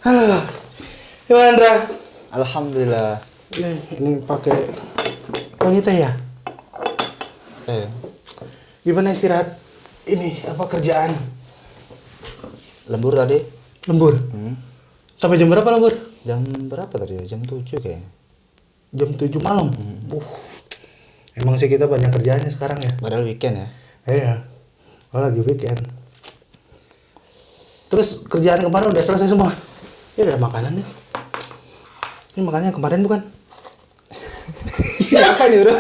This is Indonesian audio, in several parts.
Halo, gimana Andra? Alhamdulillah. Ini pakai wanita ya? Gimana istirahat? Ini apa kerjaan? Lembur tadi? Lembur? Sampai jam berapa lembur? Jam berapa tadi ya? Jam 7 kayaknya. Jam 7 malam? Emang sih kita banyak kerjaannya sekarang ya? Padahal weekend ya? Iya, kalau lagi weekend. Terus kerjaan kemarin udah selesai semua? Ya ada makanan nih. Ini makanannya kemarin bukan? Apa nih bro?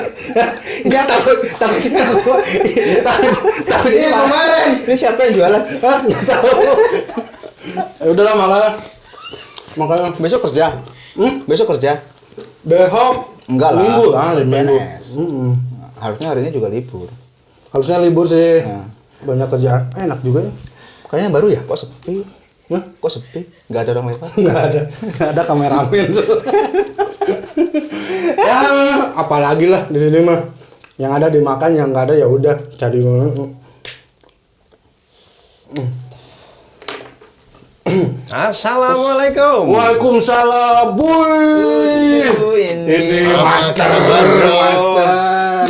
Enggak takutnya aku. Takutnya kemarin. Ini siapa yang jualan? Hah? Enggak tahu. Ya udahlah makanan. Besok kerja? Besok kerja? Besok Enggak lah. Minggu lah, minggu. Harusnya hari ini juga libur. Harusnya libur sih. Nah. Banyak kerjaan. Enak juga ya. Kayaknya baru ya? Kok sepi? Hah? Kok sepi? Nggak ada orang lewat? Nggak ada kameramen. Ya, apalagi lah di sini mah. Yang ada dimakan, yang nggak ada ya udah cari. Assalamualaikum. Waalaikumsalam, Buy. Ini master.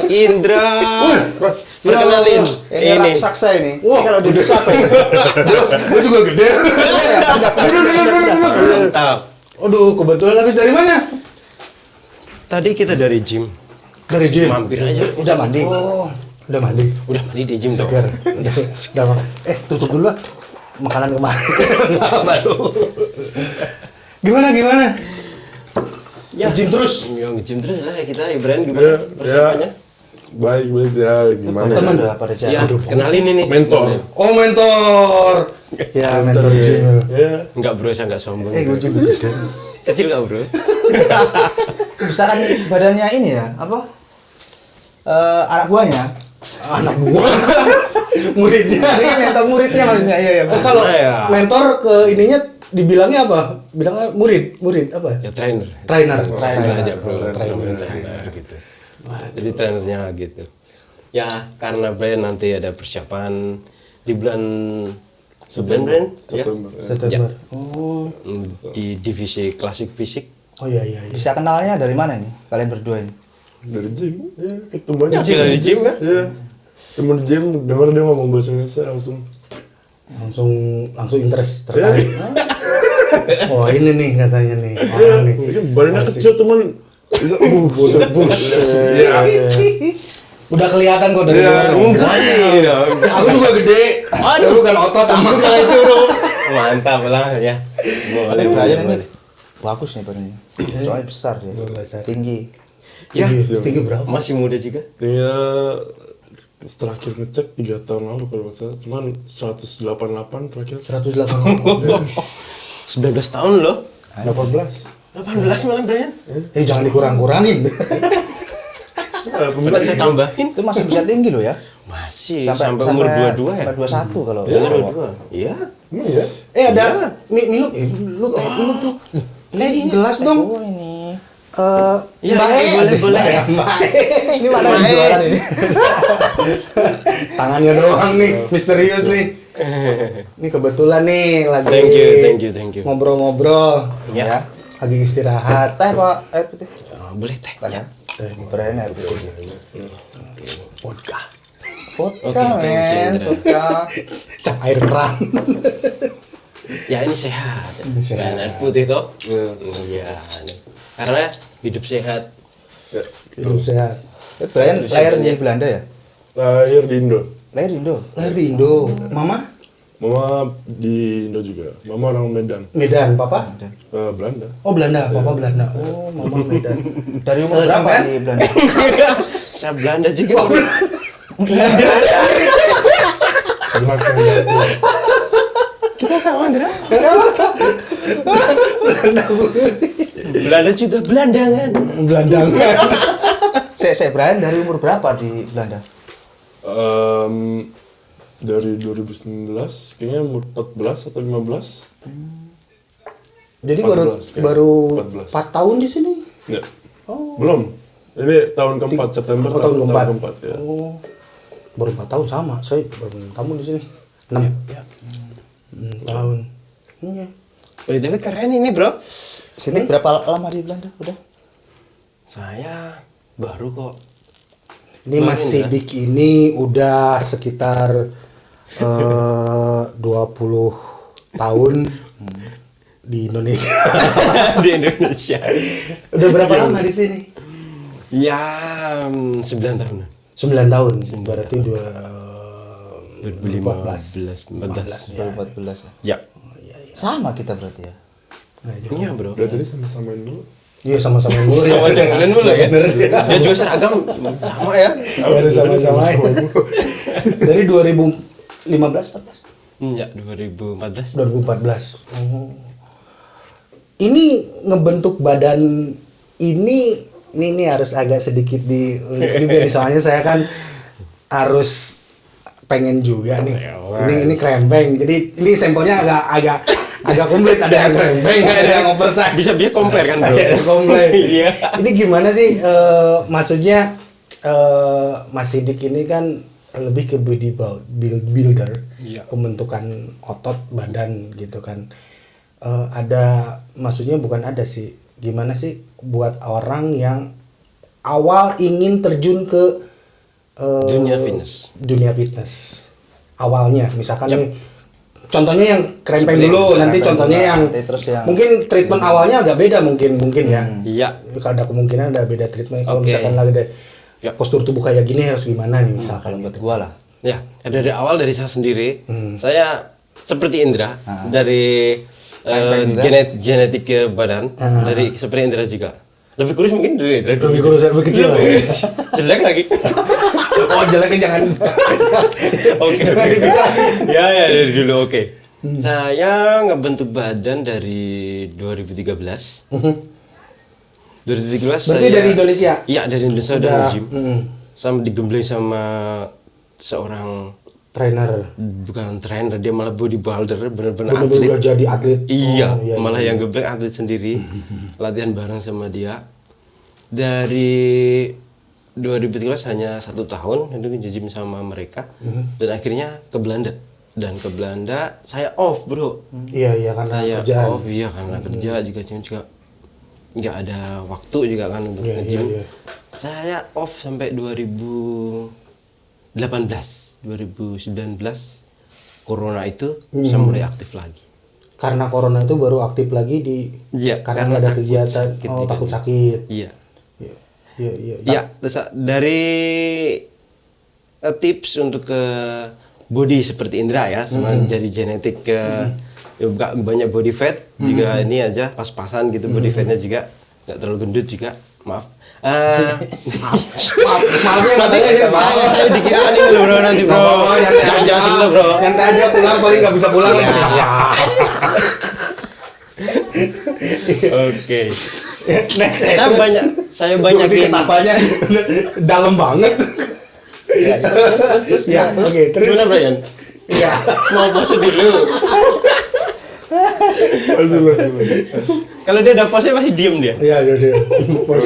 Indra. Perkenalin. Ini raksasa ini. Wah, Kalau duduk siapa ya? Gue juga gede. Mantap. Aduh, kebetulan habis dari mana? Tadi kita dari gym. Dari gym. Mampir aja. Udah mandi? Oh, udah mandi. Udah mandi di gym dong. Segar. Udah makan. Tutup dulu lah. Makanan kemarin. Baru. Gimana? Ya. Gym terus. Yang gym terus lah kita. Ibrahim gimana persiapannya? Baik ya, gimana? Teman Udah pada jalan. Ya, kenalin ini. Mentor. Oh, mentor. Ya, mentor gym. Ya, Enggak bro, saya enggak sombong. Gue juga gede. Kecil enggak bro? Besaran badannya ini ya? Apa? Anak buahnya? Anak buah. Muridnya. Ini mentor muridnya maksudnya. Iya. Kalau Ya. mentor ke ininya dibilangnya apa? Bilangnya murid apa? Ya trainer. Trainer. Trainer aja bro. Trainer. Gitu. Jadi trainernya gitu. Ya karena Brian nanti ada persiapan di bulan September ya. September. Oh. Di divisi klasik fisik. Oh iya. Bisa kenalnya dari mana ini? Kalian berdua ini? dari gym. Ya, ketemu aja. Kecil dari gym kan? Ya, temen gym, denger dia ngomong bahasa Indonesia Langsung interest tertarik. Oh, ini nih katanya nih. Oh, nih. Ya, badannya kecil temen. Udah bus. Ya, Udah kelihatan kok dari luar. Aku juga gede. Aduh, bukan otot sama. itu bro. Mantap lah ya. Boleh, Brian ini boleh. bagus nih badannya. Soalnya besar dia. Besar. Tinggi. Ya, Tinggi berapa? masih muda juga. dia terakhir ngecek 3 tahun lalu kalau nggak salah, cuman 188 terakhir. 108. 19 tahun loh. 18. 18 malah Brian. Jangan dikurang-kurangin. Udah saya tambahin. Itu masih bisa tinggi loh ya. Masih sampai umur 22 ya. Sampai 21 kalau Ya, cowok. 22. Iya. Iya. Ada minum. Lu minum. Nih, gelas dong. Oh ini. Iya, Mbak boleh. Ini mana yang jualan ini? Tangannya doang nih, misterius nih. Ini kebetulan nih lagi Thank you. ngobrol-ngobrol. Ya. Lagi istirahat. Teh pak, air putih. Oh, boleh teh. Tanya. Brian air putih. Vodka. Vodka Oke, men, Indra. vodka. Cap air keran. Ya ini sehat. Sehat. Kan air putih toh? Iya. Karena hidup sehat. Hidup sehat. Brian lahir di Belanda ya? Lahir di Indo. Lahir di Indo. Lahir di Indo. Mama? Mama di Indo juga. Mama orang Medan. Medan, papa? Belanda. Oh, Belanda, papa Belanda. Oh, mama Medan. Dari umur berapa sampean? di Belanda? Saya Belanda juga. Kita sama Andra. Belanda juga Belandangan. Belandangan. Saya Brian dari umur berapa di Belanda? Dari 2019 kayaknya umur 14 atau 15. Jadi 14, baru 14. 4 tahun di sini. Ya. Oh. Belum. Ini tahun keempat, September Oh, tahun keempat. ya. Oh. Baru 4 tahun sama. Saya baru 6 tahun di sini. 6. 6 tahun. Iya. Tapi keren ini bro. Sidik berapa lama di Belanda udah? Saya baru kok. Ini Mas Sidik ini udah sekitar 20 tahun di Indonesia. Di Indonesia. Udah berapa lama di sini? Ya 9 tahun. 9 tahun. Berarti 2015, 14 ya. 2014 ya. Ya. Sama kita berarti ya. Iya bro. Udah tadi sama-samain dulu. Iya sama-sama dulu ya. Sama jangan dulu ya. Bener ya. Ya juga seragam sama ya. Baru sama-sama. Dari 2015 14. Iya 2014. 2014. Ini ngebentuk badan ini harus agak sedikit diulik juga nih, soalnya saya kan harus pengen juga nih. Ini krempeng. Jadi ini sampelnya agak komplit, ada yang krempeng, ada yang oversize. Bisa compare kan bro? Ada komplit. Iya. Ini gimana sih maksudnya Mas Sidik ini kan lebih ke body builder, Iya. pembentukan otot badan gitu kan. Ada maksudnya bukan ada sih. Gimana sih buat orang yang awal ingin terjun ke dunia fitness awalnya, misalkan Yap. nih contohnya yang krempeng Seperti dulu, yang nanti krempeng contohnya dulu, yang nanti terus yang- mungkin treatment awalnya agak beda mungkin ya. Iya. Ada kemungkinan ada beda treatment kalau Oke. misalkan lagi ada Yap. postur tubuh kayak gini harus gimana nih misalkan. Kalau buat gua lah. Ya, dari awal dari saya sendiri, saya seperti Indra dari Krempeng juga? genetik ke badan, dari seperti Indra juga. Lebih kurus mungkin dari Indra. Lebih kurus, lebih kecil. Jelek lagi. Oh jeleknya jangan. Oke. Jangan dibilang. Ya dari dulu oke. Saya ngebentuk badan dari 2013. 2013 Berarti dari Indonesia? Iya dari Indonesia udah Udah, nge-gym. Sama digembleng sama seorang Trainer. bukan trainer, dia malah bodybuilder, bener-bener Bener-bener atlet. udah jadi atlet. Iya, Oh, iya, malah iya. yang geblek atlet sendiri. Latihan bareng sama dia. Dari 2013 hanya 1 tahun itu nge-gym sama mereka. Dan akhirnya ke Belanda. Dan ke Belanda saya off, Bro. Iya karena Saya kerjaan. off, iya karena kerja juga nggak ada waktu juga kan untuk Iya, nge-gym. iya. Saya off sampai 2018. 2019 Corona itu bisa mulai aktif lagi. Karena corona itu baru aktif lagi Iya, karena karena nggak ada takut kegiatan. sakit Oh juga. takut sakit. Iya. Iya. Ya, terus dari tips untuk ke body seperti Indra ya, sama jadi genetik ke nggak banyak body fat juga ini aja pas-pasan gitu body fatnya juga nggak terlalu gendut juga, maaf. Maafnya Nanti saya dikira nih dulu bro nanti bro. Jangan dulu bro. Nyantai aja pulang paling nggak bisa pulang lagi. Oke. Next, Saya banyak ini ketapanya dalam banget. Terus Ya, oke, terus. Gimana Brian? Ya. Mau pose dulu. Kalau dia udah pose pasti diem dia. Iya, dia. Pos.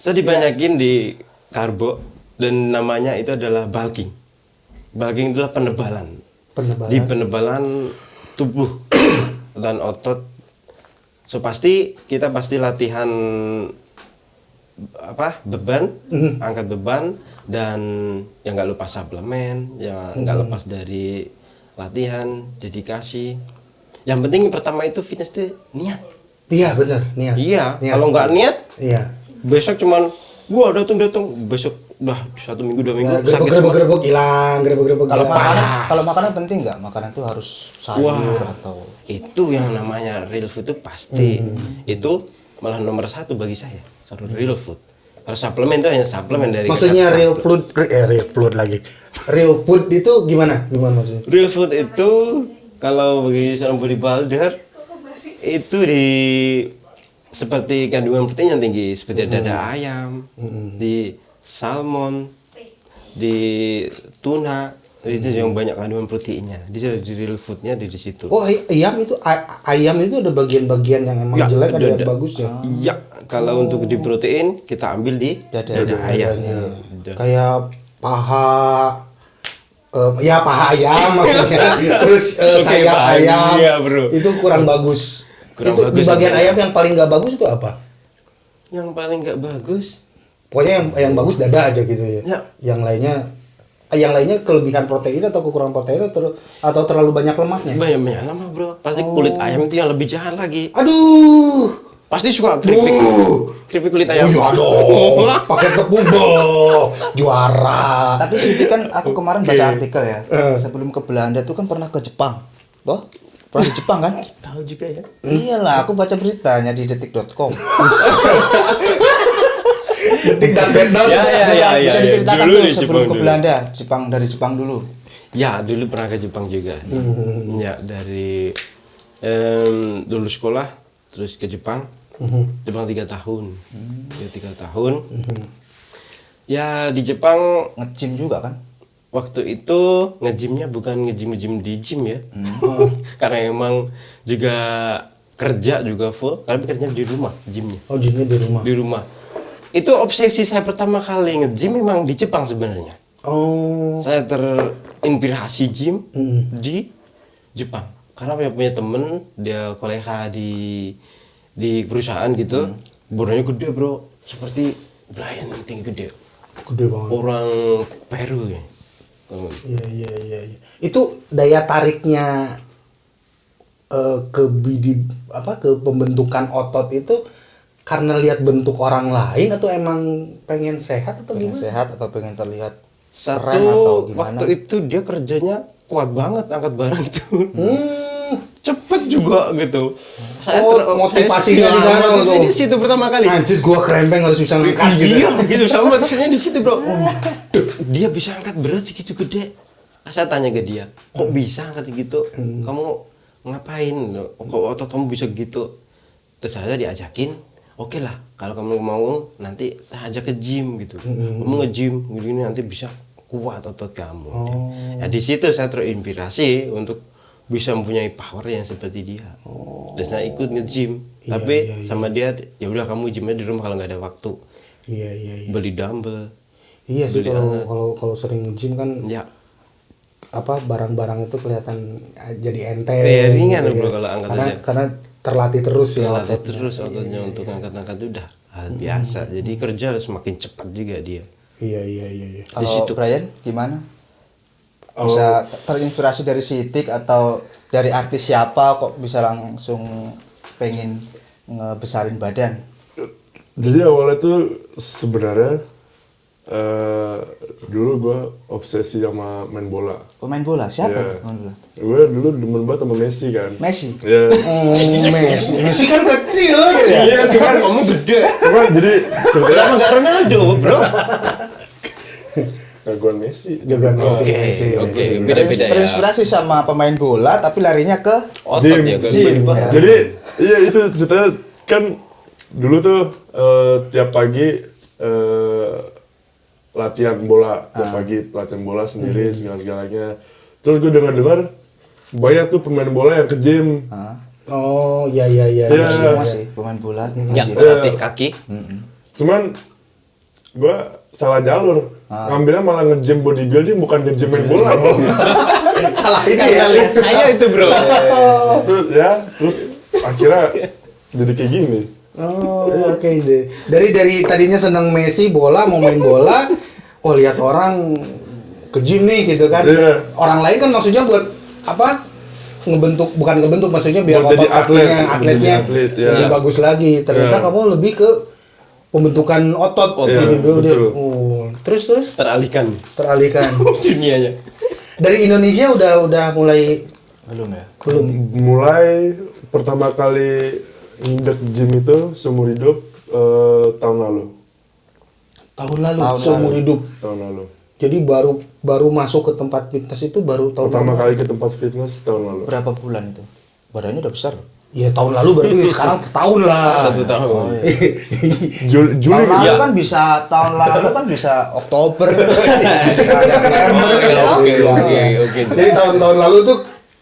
Saya dibanyakin di karbo dan namanya itu adalah bulking. Bulking itulah penebalan. Di penebalan tubuh dan otot. So pasti kita pasti latihan beban, angkat beban dan yang nggak lupa suplemen, ya nggak lepas dari latihan, dedikasi. Yang penting pertama itu fitness itu niat. Iya, benar, niat. Iya, Niat. kalau nggak niat, Iya. besok cuman gua datang besok udah 1 minggu 2 minggu sakit semua. Gerebek hilang, gerebek Kalau hilang. makanan penting nggak? Makanan itu harus sayur atau Itu yang namanya real food itu pasti. Itu malah nomor 1 bagi saya. Harus real food. Kalau suplemen itu hanya suplemen dari Maksudnya kita real satu. food, real food lagi. Real food itu gimana? Gimana maksudnya? Real food itu kalau bagi seorang bodybuilder itu seperti kandungan protein yang tinggi seperti dada ayam, di salmon, di tuna, itu yang banyak kandungan proteinnya. Di real foodnya di situ. Oh, ayam itu ada bagian-bagian yang emang Ya, jelek, ada yang dada. bagus ya. Iya, kalau untuk di protein kita ambil di dada ayam. Kayak paha, Ya paha ayam maksudnya. Terus Oke, sayap paha ayam. iya, bro. Itu kurang bagus. Kurang Itu di bagus bagian apa? ayam yang paling nggak bagus itu apa? Yang paling nggak bagus Pokoknya yang bagus dada aja gitu ya. Ya. Yang lainnya kelebihan protein atau kekurangan protein atau terlalu banyak lemaknya. banyak lama bro. Pasti kulit ayam itu yang lebih jahat lagi. Aduh. Pasti suka keripik kulit Oh ayam. iya dong. Pakai tepung boh. Juara. Tapi Siti kan aku kemarin baca artikel ya. Eh. Sebelum ke Belanda tuh kan pernah ke Jepang. Toh? Pernah di Jepang kan? Tahu juga ya. Iyalah, aku baca beritanya di detik.com. Detik dan beda. Bisa diceritakan Dulu tuh di sebelum Jepang ke dulu. Belanda, dari Jepang dulu. Ya dulu pernah ke Jepang juga. Ya dari dulu sekolah terus ke Jepang. Jepang 3 tahun. Ya 3 tahun. Ya di Jepang Nge-gym juga kan? waktu itu nge-gymnya bukan nge-gym di gym ya. Karena emang juga kerja juga full, tapi kerja di rumah gymnya. Oh gymnya di rumah. Di rumah. Itu obsesi saya pertama kali nge-gym memang di Jepang sebenarnya. Oh. Saya terinspirasi gym di Jepang. Karena punya temen dia kolega di perusahaan gitu. Badannya gede bro, seperti Brian yang tinggi gede. Gede banget. Orang Peru ya. Iya. Itu daya tariknya ke ke pembentukan otot itu karena lihat bentuk orang lain atau emang pengen sehat atau Pengen gimana? sehat atau pengen terlihat Satu keren atau gimana? waktu itu dia kerjanya kuat banget angkat barang itu. Cepet juga gitu. Motivasinya di sana tuh. Motivasinya di situ pertama kali. Anjir gua kerempeng harus bisa ngangkat gitu. Iya gitu sama motivasinya di situ bro. Dia bisa angkat berat segitu gede. Saya tanya ke dia, kok bisa angkat gitu? Kamu ngapain? Kok otot kamu bisa gitu? Terus saya diajakin, oke lah, kalau kamu mau nanti saya ajak ke gym gitu. Kamu nge-gym gini nanti bisa kuat otot kamu. Ya di situ saya terinspirasi untuk bisa mempunyai power yang seperti dia. Dan saya ikut nge-gym. Tapi sama dia, ya udah kamu gymnya di rumah kalau nggak ada waktu. Iya. Beli dumbbell. Iya sih Beli kalau sering gym kan Ya. barang-barang itu kelihatan jadi enteng. Iya, ringan gitu bro ya. kalau angkat karena aja. karena terlatih terus ya. Latih ototnya. terus ototnya untuk angkat-angkat itu udah hal biasa. Jadi kerja semakin cepat juga dia. Iya. Di Kalau situ. Brian gimana? Bisa terinspirasi dari Sitik atau dari artis siapa kok bisa langsung pengen ngebesarin badan? Jadi awalnya tuh sebenarnya dulu gue obsesi sama main bola. Pemain bola siapa? Iya. tuh pemain bola? Gue dulu demen banget sama Messi kan. Messi. Iya. Messi kan kecil ya. Iya, cuman kamu gede. Cuman jadi Kenapa nggak Ronaldo, bro? jagoan Messi. Jagoan Messi. Oke, Messi. oke. Beda-beda ya. Terinspirasi sama pemain bola tapi larinya ke Otot Gym. ya kan. Gym. Bener. Jadi iya itu ceritanya kan dulu tuh tiap pagi latihan bola tiap pagi latihan bola sendiri segala-segalanya. Terus gue dengar banyak tuh pemain bola yang ke gym. Oh, iya. Iya. semua sih pemain bola. Yang Gym. berlatih kaki. Cuman gue salah jalur. Ngambilnya malah nge-gym bodybuilding bukan nge-gym main bola. Salah ini Karena ya. lihat saya itu bro. Terus akhirnya jadi kayak gini. Oh, oke deh. Dari tadinya seneng Messi bola, mau main bola, oh lihat orang ke gym nih gitu kan. Iya. Orang lain kan maksudnya buat apa? Bukan ngebentuk maksudnya biar Buat otot jadi atlet, kakinya, atletnya jadi atlet, ya. lebih bagus lagi. Ternyata Iya. kamu lebih ke pembentukan otot Iya, bodybuilder. betul. Oh, terus Teralihkan teralihkan. dunianya. Dari Indonesia udah mulai Belum ya? belum. Mulai pertama kali nginjak gym itu seumur hidup tahun lalu. Tahun lalu seumur hidup. Tahun lalu. Jadi baru masuk ke tempat fitness itu baru tahun Pertama lalu. kali ke tempat fitness tahun lalu. Berapa bulan itu? Badannya udah besar. Ya tahun lalu berarti sekarang setahun lah. 1 tahun. Juli Tahun lalu ya. kan bisa Oktober. Oke. Jadi tahun lalu tuh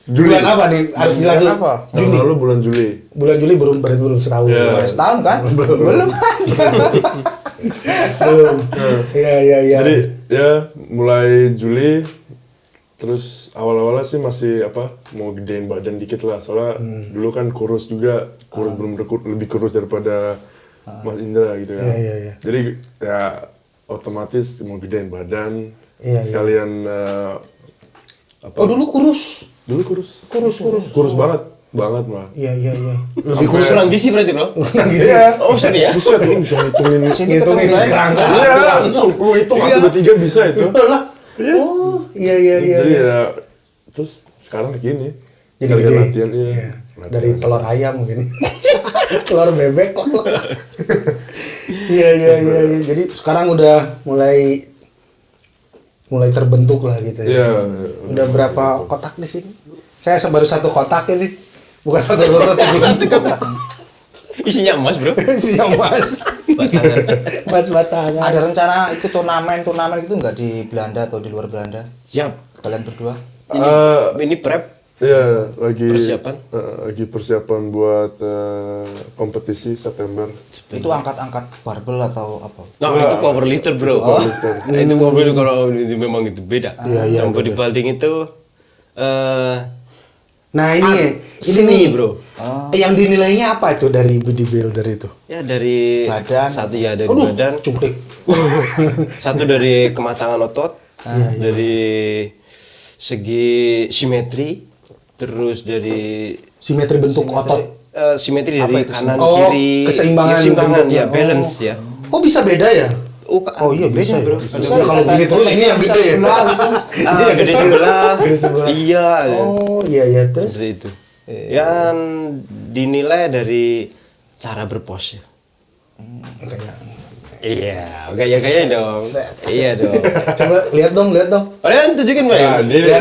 Juli. bulan apa nih? Harus Bulan jelasin. apa? Tahun lalu bulan Juli. Bulan Juli berarti belum setahun. Iya. Baru setahun kan? Belum aja. Belum. Iya. Jadi ya mulai Juli Terus awal-awalnya sih masih mau gedein badan dikit lah, soalnya dulu kan kurus juga, belum lebih kurus daripada Mas Indra gitu kan. Iya. Jadi ya otomatis mau gedein badan, Iya, sekalian Oh dulu kurus. dulu kurus banget malah. Iya. Lebih kurus orang gizi berarti bro? Iya. Oh sorry ya. Buset, lu bisa hitungin. Ngitungin kerangka. Iya, langsung lu hitung 1, 2, 3 bisa itu. Oh, iya. Jadi ya, terus sekarang begini. Jadi Gara-gara gede. latihan, iya. Iya. Latihan. Dari telur ayam mungkin. Telur bebek kok. Iya. Jadi sekarang udah mulai terbentuk lah gitu ya. Iya. Udah berapa kotak di sini? Saya baru 1 kotak ini. Bukan 1 kotak. Isinya emas bro. Siang mas. Batangan. Mas batangan. Ada rencana ikut turnamen gitu nggak di Belanda atau di luar Belanda? Siap. Kalian berdua? Ini prep. Iya, lagi persiapan buat kompetisi September. Itu angkat barbel atau apa? Nah itu power lifter bro. Itu power lifter kalau memang itu beda. Iya, Yang bodybuilding itu Nah ini seni, nih bro. Yang dinilainya apa itu dari bodybuilder itu? ya dari Badan. satu ya dari Aduh, badan, cungkrik. satu dari kematangan otot, Iya. dari segi simetri, terus dari Simetri bentuk otot. simetri Apa dari itu kanan Oh, kiri, keseimbangan bentuknya. ya balance ya. Oh bisa beda ya? Oh iya bisa ya. bro. Ya, kalau gini terus ini yang gede ya. Ini yang Gede kecil. sebelah, Gede sebelah. iya. Oh iya terus. Seperti itu. Yang dinilai dari cara berpose. Kayak Iya, gaya-gaya dong. Iya dong. coba lihat dong. Kalian tunjukin Mbak ya? Nah, dia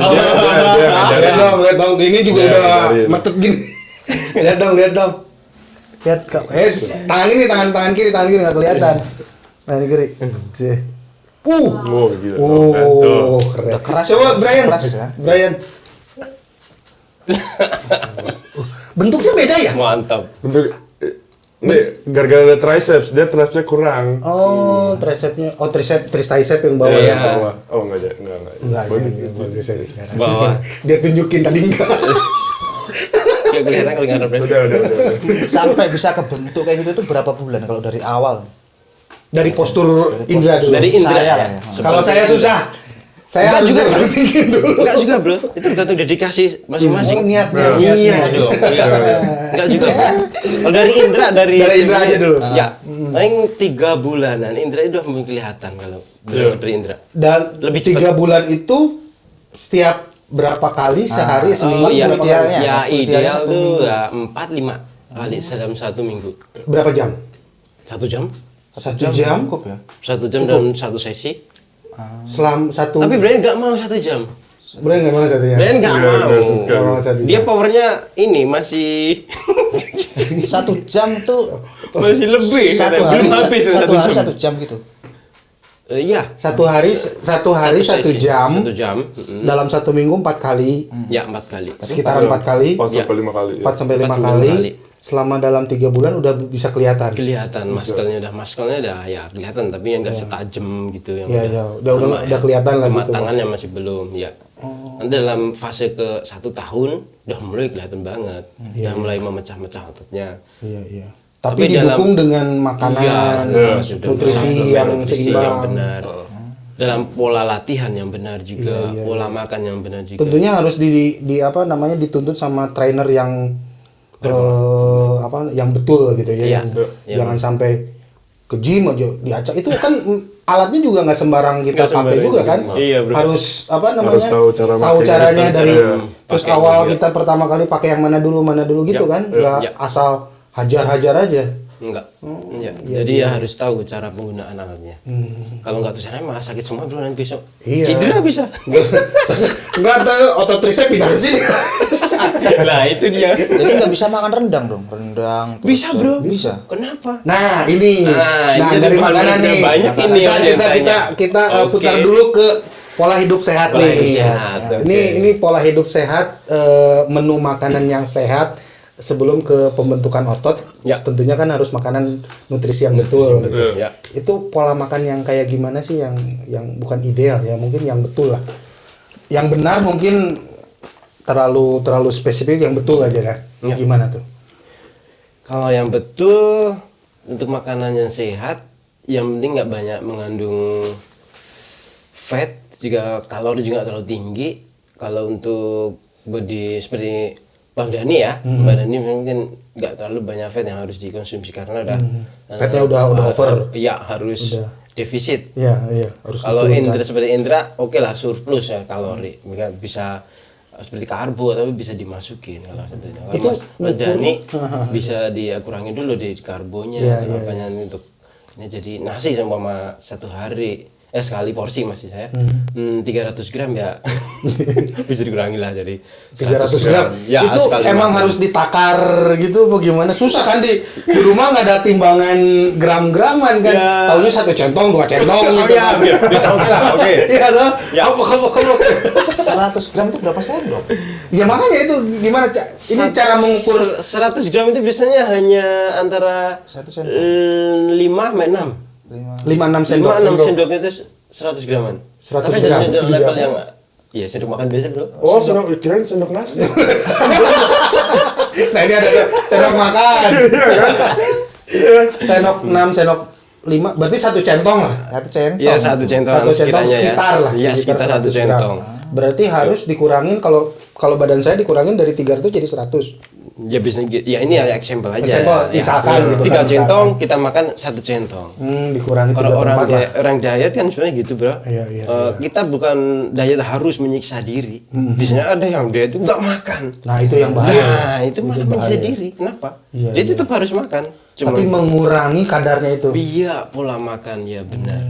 Lihat dong. Ini juga Iya, udah ngajarin. metet gini. Lihat dong. Lihat tangan kiri nggak kelihatan. Tangan kiri. Cih. Oh, gila. Oh, keren. keras Coba ya? Brian. Keras ya? Brian. Bentuknya beda ya? Mantap. Bentuk ini gara-gara ada triceps, dia tricepsnya kurang. Oh, tricepnya. Oh, tricep yang bawah. Iya. Bawah. Oh, enggak. Enggak Bagus. sih, bagus ya sekarang. Bawah. Dia tunjukin tadi enggak. Kayak kelihatan kalau nggak ada brand. Udah. Sampai bisa kebentuk kayak gitu tuh berapa bulan kalau dari awal? Dari postur Indra dulu. Dari Indra Saya ya. lah ya. Kalau saya susah. Saya harus juga, bro. bersihin dulu. Enggak juga bro, itu tergantung dedikasi masing-masing. Oh, niat. Iya dong. Iya. Enggak juga bro. Kalau dari Indra Dari Indra aja dulu. Ya, paling 3 bulanan Indra itu udah mulai kelihatan kalau Iya. seperti Indra. Dan Lebih 3 bulan itu setiap berapa kali sehari seminggu Oh iya, berapa idealnya. kali? ya Idealnya ideal satu tuh minggu. ya 4-5 kali dalam 1 minggu. Berapa jam? 1 jam? 1 jam cukup ya? 1 jam dalam 1 sesi. selam 1. Tapi Brian nggak mau 1 jam. Brian nggak mau satunya. Brian nggak Iya, nggak mau. suka. Nggak mau satu Dia jam. powernya ini masih 1 jam tuh masih lebih. satu belum hari habis satu hari jam. 1 jam gitu. Iya. Satu hari 1 sesi. jam. 1 jam. Dalam 1 minggu 4 kali. Ya 4 kali. Sekitaran 4 kali. 4 sampai 5 kali. 4 sampai 5 4 sampai kali. 5 kali. Selama dalam 3 bulan udah bisa kelihatan. Kelihatan maskelnya udah ya kelihatan tapi yang nggak setajam gitu yang Iya, iya. Udah sama udah kelihatan lah gitu. kematangannya masih belum ya. Nanti dalam fase ke 1 tahun udah mulai kelihatan banget. Udah mulai memecah-mecah ototnya. Iya. Tapi Tapi didukung dengan makanan, sudah nutrisi yang nutrisi seimbang. benar. Dalam pola latihan yang benar juga, Iya, pola makan yang benar juga. Tentunya harus di apa namanya dituntut sama trainer yang yang betul gitu ya. Iya. Jangan sampai ke gym aja diacak. Itu kan alatnya juga nggak sembarang kita Nggak pakai sembarang juga itu. kan. Iya, bro. Harus Harus tahu cara tahu makainya, caranya tahu dari cara terus pakai awal juga. kita pertama kali pakai yang mana dulu gitu Ya. kan. Nggak Ya. asal hajar-hajar aja. Enggak. Ya. iya, Jadi ya harus tahu cara penggunaan alatnya. Kalau nggak tahu caranya malah sakit semua bro nanti besok. Iya. Cedera bisa. Nggak tahu otot tricep pindah ke sini. Nah itu dia. Jadi nggak bisa makan rendang dong, rendang. terus- Bisa bro. Bisa. Kenapa? Nah ini, Nah, ini dari tuh makanan udah nih. banyak ini kita yang kita kita, tanya. kita Oke. putar dulu ke pola hidup sehat Pola nih. hidup sehat, oke. Ini pola hidup sehat, menu makanan yang sehat sebelum ke pembentukan otot. Ya. Tentunya kan harus makanan nutrisi yang betul. Gitu. Ya. Itu pola makan yang kayak gimana sih yang bukan ideal ya, mungkin yang betul lah. yang benar mungkin terlalu spesifik, yang betul aja kan. Ya. Gimana tuh? Kalau yang betul untuk makanan yang sehat, yang penting nggak banyak mengandung fat, juga kalori juga nggak terlalu tinggi. Kalau untuk body seperti Bang Dani ya, Bang Dani mungkin nggak terlalu banyak fat yang harus dikonsumsi karena udah Fatnya udah over. Iya harus defisit. Iya, harus Kalau diturunkan. Indra seperti Indra, oke lah surplus ya kalori, mereka bisa seperti karbo tapi bisa dimasukin kalau seperti itu. Itu Mas Dani bisa dikurangi dulu di karbonya, Iya, apanya untuk ini jadi nasi sama satu hari sekali porsi masih saya 300 gram ya bisa dikurangi lah jadi 300 gram. ya, Itu sekali emang makan. harus ditakar gitu bagaimana? Susah kan di rumah nggak ada timbangan gram-graman kan. Ya. Taunya 1 centong, 2 centong gitu. ya, bisa oke lah, oke. Iya toh? Ya. Kamu. 100 gram itu berapa sendok? Ya makanya itu gimana ini cara mengukur 100 gram itu biasanya hanya antara 1 sendok. 5 sampai 6 5 5-6 sendok. 5-6 sendok itu 100 graman. 100 Tapi gram. ada sendok level yang iya sendok makan biasa bro. Oh, sendok kirain sendok nasi. Nah ini ada sendok makan. Sendok 6, sendok 5, berarti 1 centong lah. 1 centong. Iya 1 centong 1 centong sekiranya sekitar ya. lah. Iya sekitar 1 100 gram. centong. Berarti harus dikurangin kalau badan saya dikurangin dari 300 jadi 100. Ya bisa ya ini ya example aja. Example, Ya. misalkan gitu 3 kan, centong kita makan 1 centong. Dikurangi 3 Kalau per orang 4 lah. orang diet kan sebenarnya gitu bro. Iya. Kita bukan diet harus menyiksa diri. Biasanya ada yang diet itu nggak makan. Nah itu yang bahaya. Nah itu malah menyiksa bahaya. diri. Kenapa? Iya, Dia iya. tetap harus makan. Cuma Tapi mengurangi kadarnya itu. iya pola makan ya benar.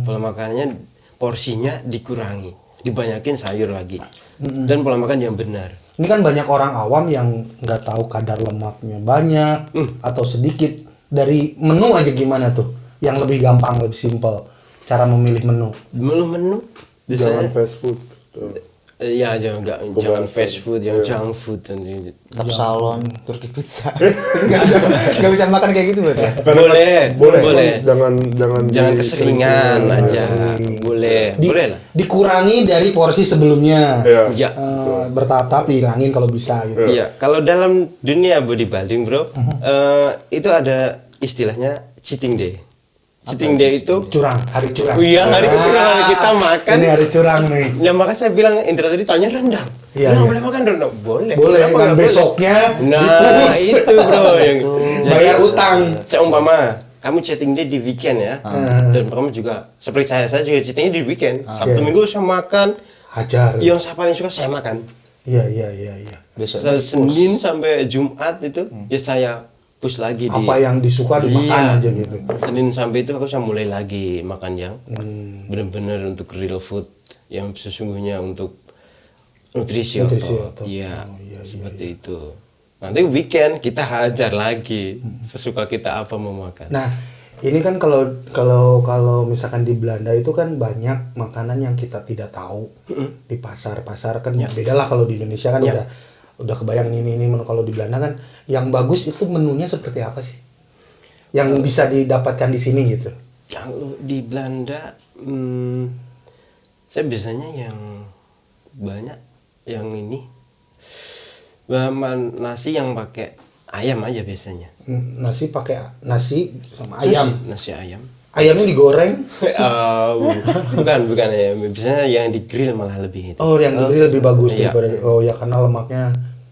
Pola makannya porsinya dikurangi, dibanyakin sayur lagi. Dan pola makan yang benar. Ini kan banyak orang awam yang nggak tahu kadar lemaknya banyak atau sedikit. Dari menu aja gimana tuh? Yang lebih gampang, lebih simpel cara memilih menu. Menu Jangan biasanya fast food. Tuh. ya jangan fast food, yang junk food dan Tetap salon, Turki pizza. Nggak bisa makan kayak gitu berarti. boleh. Jangan Jangan keseringan disering-sering. aja. Boleh lah. Dikurangi dari porsi sebelumnya. Iya. Ya. Bertahap-tahap dihilangin kalau bisa gitu. Iya, kalau dalam dunia bodybuilding, bro, itu ada istilahnya cheating day. Cheating day itu Hari curang. Iya, hari curang, kita makan. Ini hari curang nih. ya maka saya bilang Indra tadi tanya rendang. Iya, Nggak iya. boleh makan rendang. Boleh. Boleh Kenapa kan nggak besoknya boleh? Nah, dipus. itu bro yang Bayar utang. Seumpama kamu cheating day di weekend ya, dan kamu juga seperti saya juga cheating day di weekend. Sabtu Iya. Minggu saya makan, Hajar. yang saya paling suka saya makan. Iya. Besok Dari Senin sampai Jumat itu ya saya push lagi di Apa yang disuka dimakan Iya. aja gitu. Senin sampai itu aku saya mulai lagi makan yang Hmm. benar-benar untuk real food yang sesungguhnya untuk nutrisi Nutrisi otot. otot. Iya, Oh, iya, seperti itu. Nanti weekend kita hajar lagi sesuka kita apa mau makan. Nah, ini kan kalau misalkan di Belanda itu kan banyak makanan yang kita tidak tahu. Di pasar-pasar kan beda lah, kalau di Indonesia kan Ya. udah kebayang ini menu. Kalau di Belanda kan yang bagus itu menunya seperti apa sih? Yang bisa didapatkan di sini gitu. Kalau di Belanda, saya biasanya yang banyak yang ini nasi yang pakai ayam aja biasanya. Nasi pakai nasi sama ayam. Nasi ayam. Ayamnya digoreng. bukan ya. Biasanya yang di grill malah lebih itu. Oh, yang digrill lebih bagus Iya. daripada ya karena lemaknya.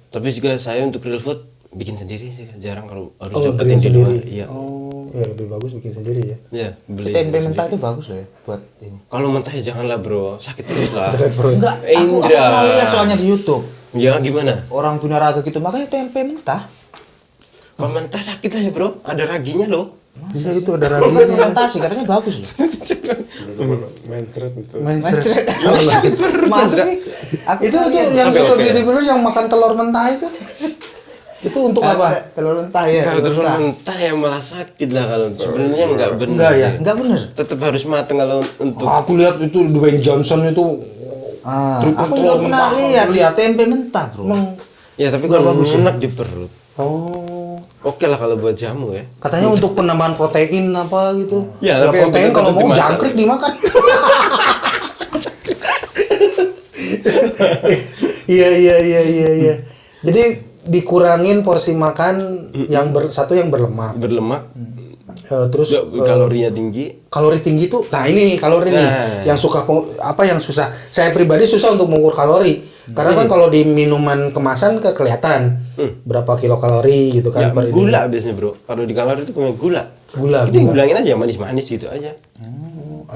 Tapi juga saya untuk real food bikin sendiri sih, jarang kalau harus Oh, dapetin grill di luar. sendiri. Iya. Oh, ya lebih bagus bikin sendiri ya. Iya, beli. tempe mentah itu bagus loh ya buat ini. Kalau mentah ya janganlah bro, sakit terus lah. Sakit perut. Enggak, aku Indra. pernah lihat soalnya di YouTube. Ya gimana? Orang punya raga gitu makanya tempe mentah. Kalau mentah sakit aja bro, ada raginya loh. Iya itu ada Iya, raginya. fermentasi katanya bagus loh. Mencret gitu. Mencret. Masa sih? Itu yang Oke, suka oke. video-video yang makan telur mentah itu. Itu untuk apa? Telur mentah ya. Kalau telur terus mentah. mentah ya malah sakit lah kalau sebenarnya nggak benar. Enggak ya? Enggak bener. Tetap harus matang kalau untuk. Oh, aku lihat itu Dwayne Johnson itu Aku telur juga pernah mentah. lihat tempe mentah, Bro. emang Ya tapi Nggak kalau bagus ya? enak di perut. oh Oke lah kalau buat jamu ya. katanya untuk penambahan protein apa gitu. Ya, tapi protein yang kalau tetap mau dimasak. jangkrik dimakan. Iya. Jadi dikurangin porsi makan yang satu yang berlemak. Terus kalorinya tinggi. Kalori tinggi tuh, nah ini nih kalori nih yang yang susah. Saya pribadi susah untuk mengukur kalori karena kan kalau di minuman kemasan kelihatan berapa kilokalori gitu kan. Ya, gula biasanya bro. Kalau di kalori itu punya gula. Gula. Bilangin aja manis-manis gitu aja.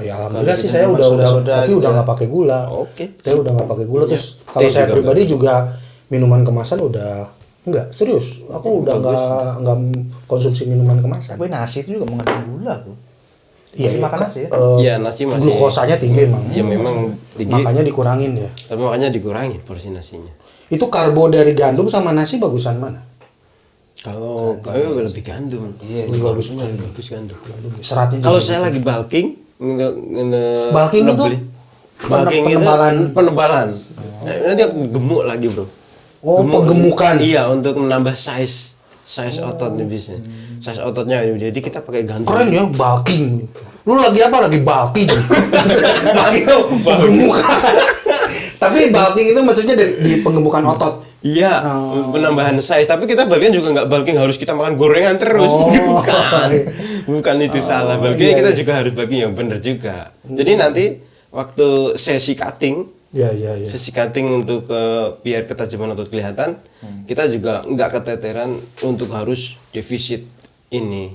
Ya alhamdulillah sih saya udah tapi udah nggak pakai gula. Oke. Saya udah nggak pakai gula. Terus kalau saya pribadi juga minuman kemasan udah enggak, serius. Aku udah enggak konsumsi minuman kemasan. Tapi nasi itu juga mengandung gula tuh. Iya, makan nasi ya? Iya, nasi masih glukosanya tinggi emang. Iya, memang tinggi. Makanya dikurangin ya. Tapi makanya dikurangi porsi nasinya. Itu karbo dari gandum sama nasi bagusan mana? Kalau lebih gandum. Iya, bagus gandum. Seratnya Kalau juga saya lagi bulking, bulking itu penebalan. Nanti aku gemuk lagi, bro. Oh, penggemukan. Iya, untuk menambah size otot nih biasanya. Size ototnya, jadi kita pakai gandum. Keren ya, bulking. Lu lagi apa? Lagi bulking. Bulking itu penggemukan. Tapi bulking itu maksudnya di penggemukan otot. Iya, penambahan size. Tapi kita bulking juga nggak bulking harus kita makan gorengan terus. Bukan itu salah. Bulking kita juga harus bulking yang benar juga. Jadi nanti waktu sesi cutting. Sesi cutting untuk biar ketajaman otot kelihatan, kita juga nggak keteteran untuk harus defisit ini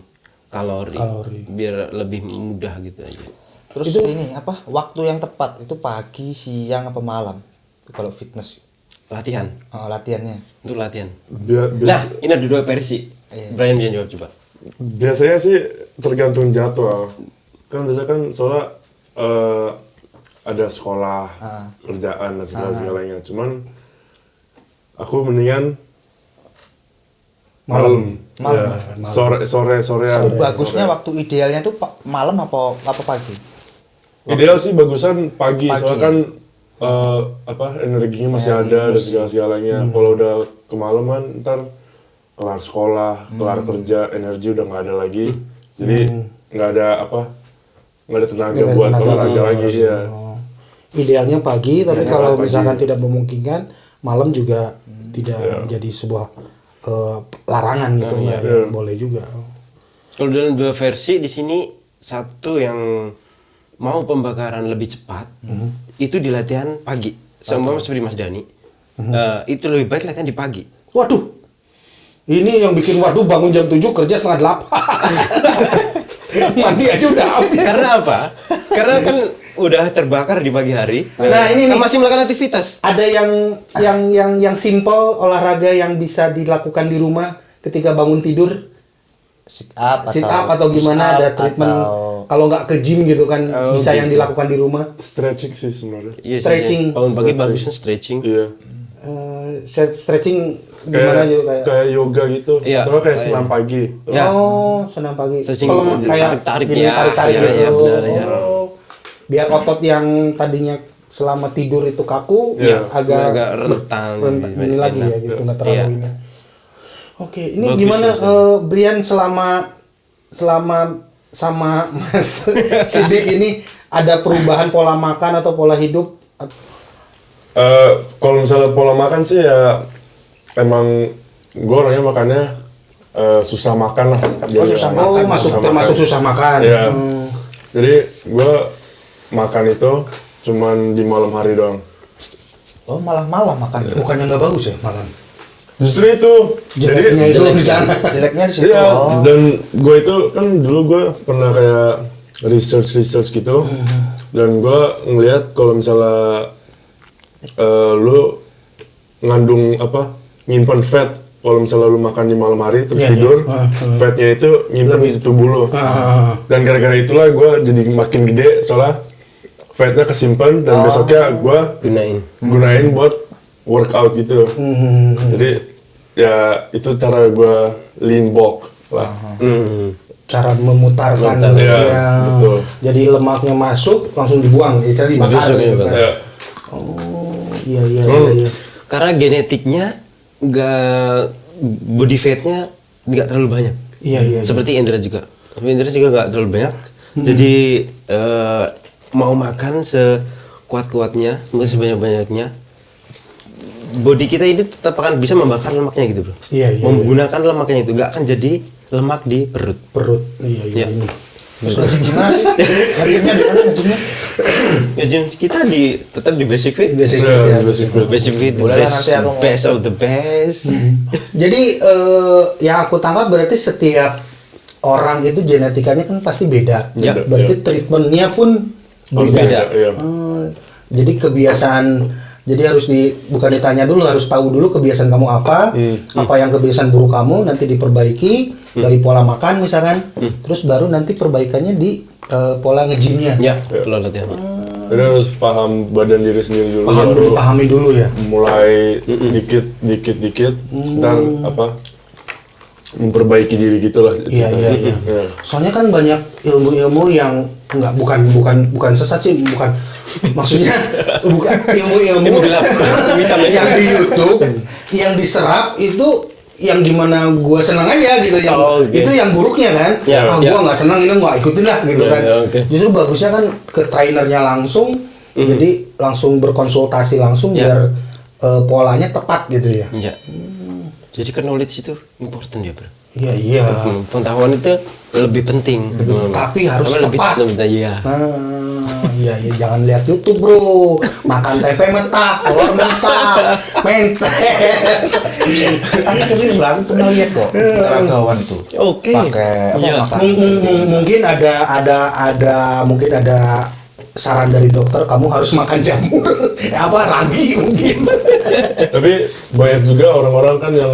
kalori. Biar lebih mudah gitu aja. Terus itu, ini apa? Waktu yang tepat itu pagi, siang apa malam? Kalau fitness latihan. Latihannya. Untuk latihan. Nah, ini ada dua versi. Brian bisa jawab coba. Biasanya sih tergantung jadwal. Kan biasanya kan soalnya ada sekolah, kerjaan dan segalanya. Cuman aku mendingan malam. Sore. Bagusnya waktu idealnya tuh malam apa pagi? Ideal sih bagusan pagi. Soalnya kan energinya masih ada dan segala-segalanya. Kalau udah kemalaman ntar kelar sekolah, kelar kerja, energi udah nggak ada lagi. Jadi nggak ada tenaga buat olahraga lagi ya. Idealnya pagi, tapi kalau misalkan tidak memungkinkan malam juga tidak menjadi sebuah larangan gitu ya. Boleh juga. Kalau dalam dua versi di sini, satu yang mau pembakaran lebih cepat itu di latihan pagi. Sama seperti Mas Dani, itu lebih baik latihan di pagi. Waduh, ini yang bikin bangun jam 7 kerja setengah 8. Mandi aja udah habis. Karena apa? Karena kan udah terbakar di pagi hari. Nah, ini masih melakukan aktivitas. Ada yang simple olahraga yang bisa dilakukan di rumah ketika bangun tidur. Sit up atau gimana, ada treatment kalau nggak ke gym gitu kan, bisa yang dilakukan di rumah. Stretching sih sebenarnya. Iya, stretching. Bangun pagi bagusnya stretching. Iya. Stretching gimana juga kayak yoga gitu. Iya. Atau kayak senam pagi. Ya. Oh, senam pagi. Kayak tarik gitu. Ya. Biar otot yang tadinya selama tidur itu kaku, agak rentan. Ini lagi ya gitu, nggak terlalu ini. Oke, ini gimana Brian selama sama Mas Sidik ini ada perubahan pola makan atau pola hidup? Kalau misalnya pola makan sih ya emang gue orangnya makannya susah makan lah. Susah makan. Termasuk susah makan. Ya. Jadi gue makan itu cuman di malam hari doang. Oh, malah malam makan. Bukannya nggak bagus ya malam? Justru itu. Jeleknya itu di sana. Jeleknya di situ. Iya. Dan gue itu kan dulu gue pernah kayak research gitu. Dan gue ngelihat kalau misalnya lu ngandung nyimpan fat. Kalau misalnya lu makan di malam hari terus tidur, fatnya itu nyimpan di tubuh lu. Dan gara-gara itulah gue jadi makin gede soalnya fatnya kesimpan dan besoknya gue gunain buat workout gitu. Jadi ya itu cara gue lean bulk lah. Cara memutarkan betul. Jadi lemaknya masuk langsung dibuang, jadi dibakar gitu kan. Ya. Oh, iya. Karena genetiknya body fatnya nggak terlalu banyak. Iya. Seperti Indra juga. Indra juga nggak terlalu banyak. Jadi mau makan sekuat-kuatnya, sebanyak-banyaknya, body kita ini tetap akan bisa membakar lemaknya gitu bro. Iya. Menggunakan lemaknya itu, nggak akan jadi lemak di perut. Iya. Ya. Terus nge-gym gimana sih? Nge-gymnya di mana nge-gymnya? Ya gym kita tetap di Basic Fit. Basic Ya, ya. basic fit. Basic Fit, Boleh lah nanti aku best of the best. Jadi yang aku tangkap berarti setiap orang itu genetikanya kan pasti beda. Ya. Berarti treatmentnya pun beda. Beda. Iya. Jadi kebiasaan, jadi harus bukan ditanya dulu, harus tahu dulu kebiasaan kamu apa yang kebiasaan buruk kamu, nanti diperbaiki dari pola makan misalkan, terus baru nanti perbaikannya di pola nge-gymnya. Ya, pola latihan. Jadi harus paham badan diri sendiri dulu, baru Pahami dulu ya. mulai dikit, dan memperbaiki diri gitulah. Iya. Soalnya kan banyak ilmu-ilmu yang bukan sesat sih, bukan maksudnya bukan ilmu-ilmu yang di YouTube yang diserap itu yang dimana gua senang aja gitu yang itu yang buruknya kan. Gua nggak senang ini nggak ikutin lah gitu kan. Justru bagusnya kan ke trainernya langsung, jadi langsung berkonsultasi langsung biar polanya tepat gitu ya. Iya. Jadi kan knowledge itu important ya bro. Iya. Pengetahuan itu lebih penting. Tapi harus Lebih tepat. Iya. Iya, jangan lihat YouTube bro, makan tempe mentah, telur mentah, mencet. Aku sering bilang pernah lihat kok ragawan itu. Oke. Pakai makan. Mungkin ada saran dari dokter, kamu harus makan jamur, ragi mungkin. Tapi banyak juga orang-orang kan yang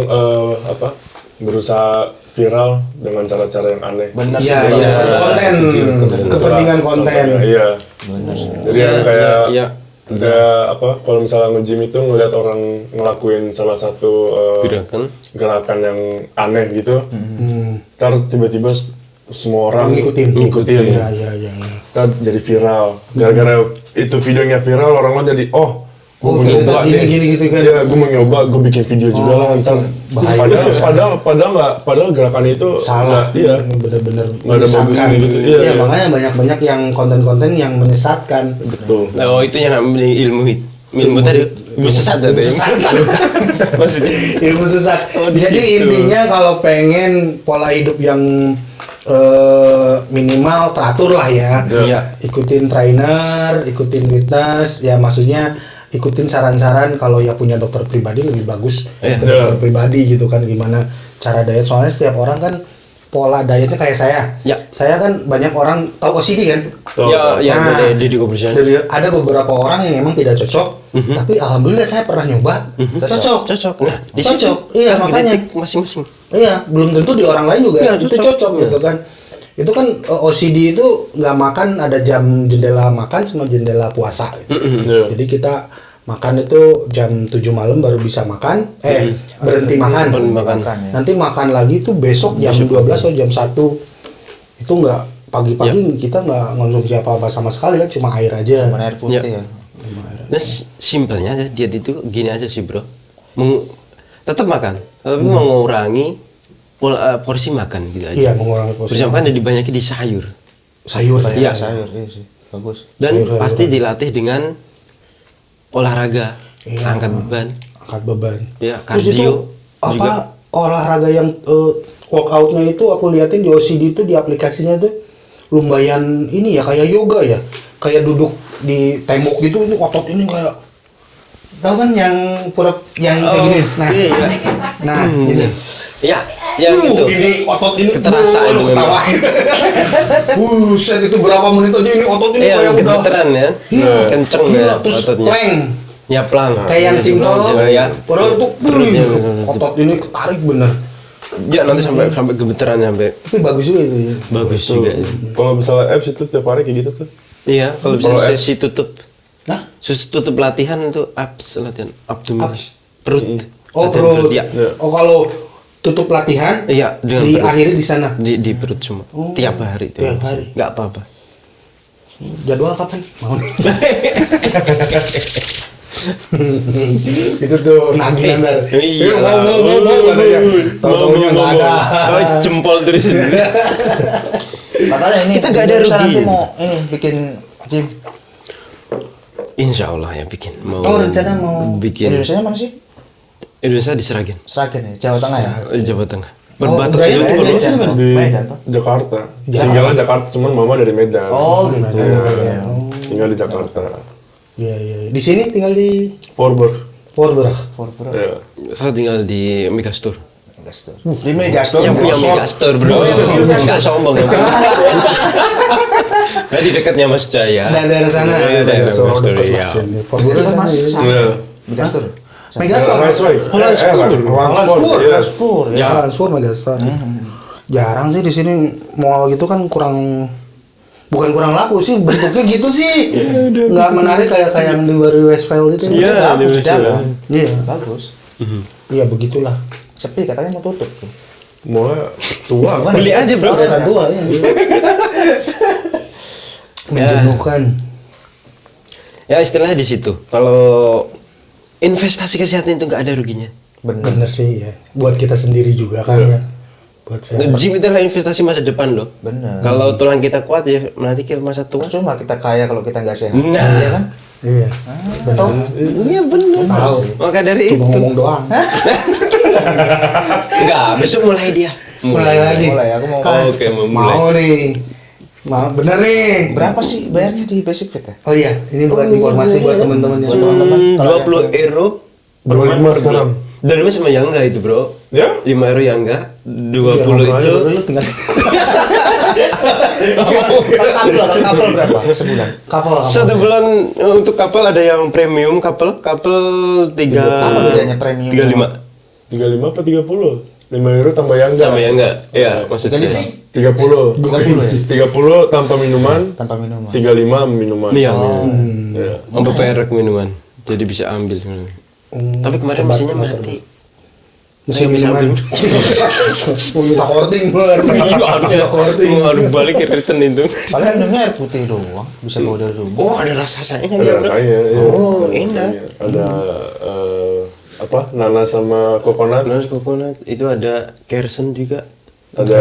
berusaha viral dengan cara-cara yang aneh. Benar Iya, sih. konten, kepentingan konten. Iya. Benar sih. Jadi yang kayak Iya. kalau misalnya nge-gym itu ngeliat orang ngelakuin salah satu gerakan yang aneh gitu, ntar tiba-tiba semua orang Ngikutin. Iya. Ntar jadi viral. Gara-gara itu videonya viral, orang jadi gue mau gini, nyoba deh. gini gitu kan. Iya, gue mau nyoba, gue bikin video juga lah ntar. Padahal gerakan itu Salah. Iya. Bener-bener Nggak ada bagusnya gitu. Iya. Makanya banyak yang konten-konten yang menyesatkan. Betul. Oh itu yang namanya ilmu tadi. Ilmu sesat tadi. Maksudnya Ilmu sesat. di Jadi situ. intinya kalau pengen pola hidup yang minimal teratur lah ya. Iya. Ikutin trainer, ikutin fitness, ya maksudnya ikutin saran-saran kalau ya punya dokter pribadi lebih bagus. Iya. Dokter pribadi gitu kan, gimana cara diet, soalnya setiap orang kan pola dietnya kayak saya. Ya. Saya kan banyak orang tahu OCD kan. Ya, Nah, Deddy Corbuzier. ada beberapa orang yang emang tidak cocok, tapi alhamdulillah saya pernah nyoba, cocok. Nah, di situ Cocok. Iya, makanya. genetik masing-masing. Iya, belum tentu di orang lain juga Iya, itu cocok. cocok gitu kan. Itu kan OCD itu nggak makan, ada jam jendela makan sama jendela puasa. Gitu. Iya. Jadi kita makan itu jam 7 malam baru bisa makan, berhenti makan. Makan. Nanti makan lagi tuh besok jam 12 atau jam 1. Itu nggak pagi-pagi kita nggak konsumsi apa-apa sama sekali kan, cuma air aja. Cuman air putih ya. Nah, simpelnya aja diet itu gini aja sih bro. Tetap makan, tapi mengurangi porsi makan gitu aja. Iya, mengurangi porsi. Porsi makan jadi banyak di sayur. Sayur. Banyak Iya. sayur, iya sih. Bagus. Dan Sayur-sayuran. pasti dilatih dengan olahraga, Iya. angkat beban. Angkat beban. Iya, Terus itu kardio apa juga. olahraga yang workoutnya itu aku liatin di OCD itu di aplikasinya tuh lumayan ini ya, kayak yoga ya, kayak duduk di tembok gitu, ini otot ini kayak tahu kan yang yang kayak gini. Nah, iya. nah ini. Iya, yang itu. Ini otot ini Keterasaan lu dengan- ketawain. Buset, itu berapa menit aja ini otot ini Iya, kayak udah gemeteran ya. Iya, Kenceng gila, ya terus ototnya. plank. Ya pelan. Kayak yang simpel, Ya. padahal itu Perutnya, otot ini ketarik bener. Ya nanti sampai gemeteran sampai Tapi bagus juga itu ya. bagus juga. Ya. Kalau misalnya apps itu tiap hari kayak gitu tuh. Iya, kalau bisa Kalau sesi tutup. Nah, Sesi tutup latihan itu abs latihan abdomen. Abs. Perut. oh Latihan perut. Ya. Oh kalau tutup latihan, Iya, dengan di perut. akhiri di sana. Di perut semua. Oh, Tiap hari itu. tiap hari. Enggak apa-apa. Jadwal kapan? Mau nih. Itu tuh nagih ntar. Iya. Mau katanya. Tahu-taunya nggak ada. Oh, jempol terus. Katanya ini Kita nggak ada bisa rugi. nanti mau ini bikin gym. Insya Allah ya bikin. Mau Oh, rencana mau bikin. Indonesia mana sih? Indonesia di Seragen, Seragen ya, Jawa Tengah ya. Jawa Tengah. Berbatas udah Jawa ya, Timur. Medan. Di Medan toh? Jakarta. Tinggalnya Jakarta, cuman mama dari Medan. Oh gitu. Iya. Tinggal di Jakarta. Iya, iya. Di sini tinggal di Vorburg. Vorburg. Forpro. Iya. Saya tinggal di Megastore. Megastor. Di Megastor. Yang punya Megastore bro. Nggak sombong ya. Nah, di dekatnya Mas Jaya. Dan daerah sana. Iya, daerah Megastore, Megastore, deket iya. lah sini. Vorburg Itu sana. masih Iya. sama. Iya. Megastor. Megastore. Ransway. Hollandspur. Iya. Spur Ya, ya. Hollandspur Megastore. Jarang sih di sini mall gitu kan bukan kurang laku sih, bentuknya gitu sih. Nggak menarik kayak yang di baru Westfield itu. Iya, di Bagus Westfield. dalam. Iya. Bagus. Iya begitulah. Sepi katanya mau tutup tuh. Mulai tua. Gimana? Beli aja bro. Kelihatan tua ya. Menjenuhkan. Ya istilahnya di situ. Kalau investasi kesehatan itu nggak ada ruginya. Bener sih ya. Buat kita sendiri juga kan ya. Buat saya. Gym itu adalah investasi masa depan loh. Bener. Kalau tulang kita kuat ya nanti kita masa tua. Cuma kita kaya kalau kita nggak sehat. Nah. Iya kan? Iya. Atau Iya benar. Tahu. Maka dari Cuma itu. ngomong doang. Enggak, besok mulai dia. Mulai lagi. mulai aku mau. Kan, Oke, mau mulai. mau nih. Mau bener nih. Berapa sih bayarnya di Basic Fit ya? Oh iya, ini buat informasi buat teman-teman yang Buat teman-teman. Kalau 20 euro 25 sekarang. Dan itu sama yang enggak itu bro. Ya? 5 euro yang enggak, 20 Ngobrol aja, itu bro, yuk, tinggal Kalau kapal berapa sebulan? kapal. satu bulan untuk kapal ada yang premium kapal 3 Apa bedanya premium 35 35 apa 30? 5 euro tambah yang sama yang enggak. Ya, maksud saya. 30. 30 ya? 30 tanpa minuman, Tanpa minuman. 35 minuman. Iya. Iya. Untuk perek minuman. Jadi bisa ambil sebenarnya. Tapi kemarin mesinnya mati. Mesin Bisa minuman. Mau minta korting, minta korting. Aduh balik ke return itu. Paling minumnya air putih doang, bisa bawa dari rumah. Oh ada rasanya Ada rasanya. Iya. Oh, Ada enak. rasanya. Ada apa? Nanas sama coconut. Nanas coconut itu ada kersen juga. Ada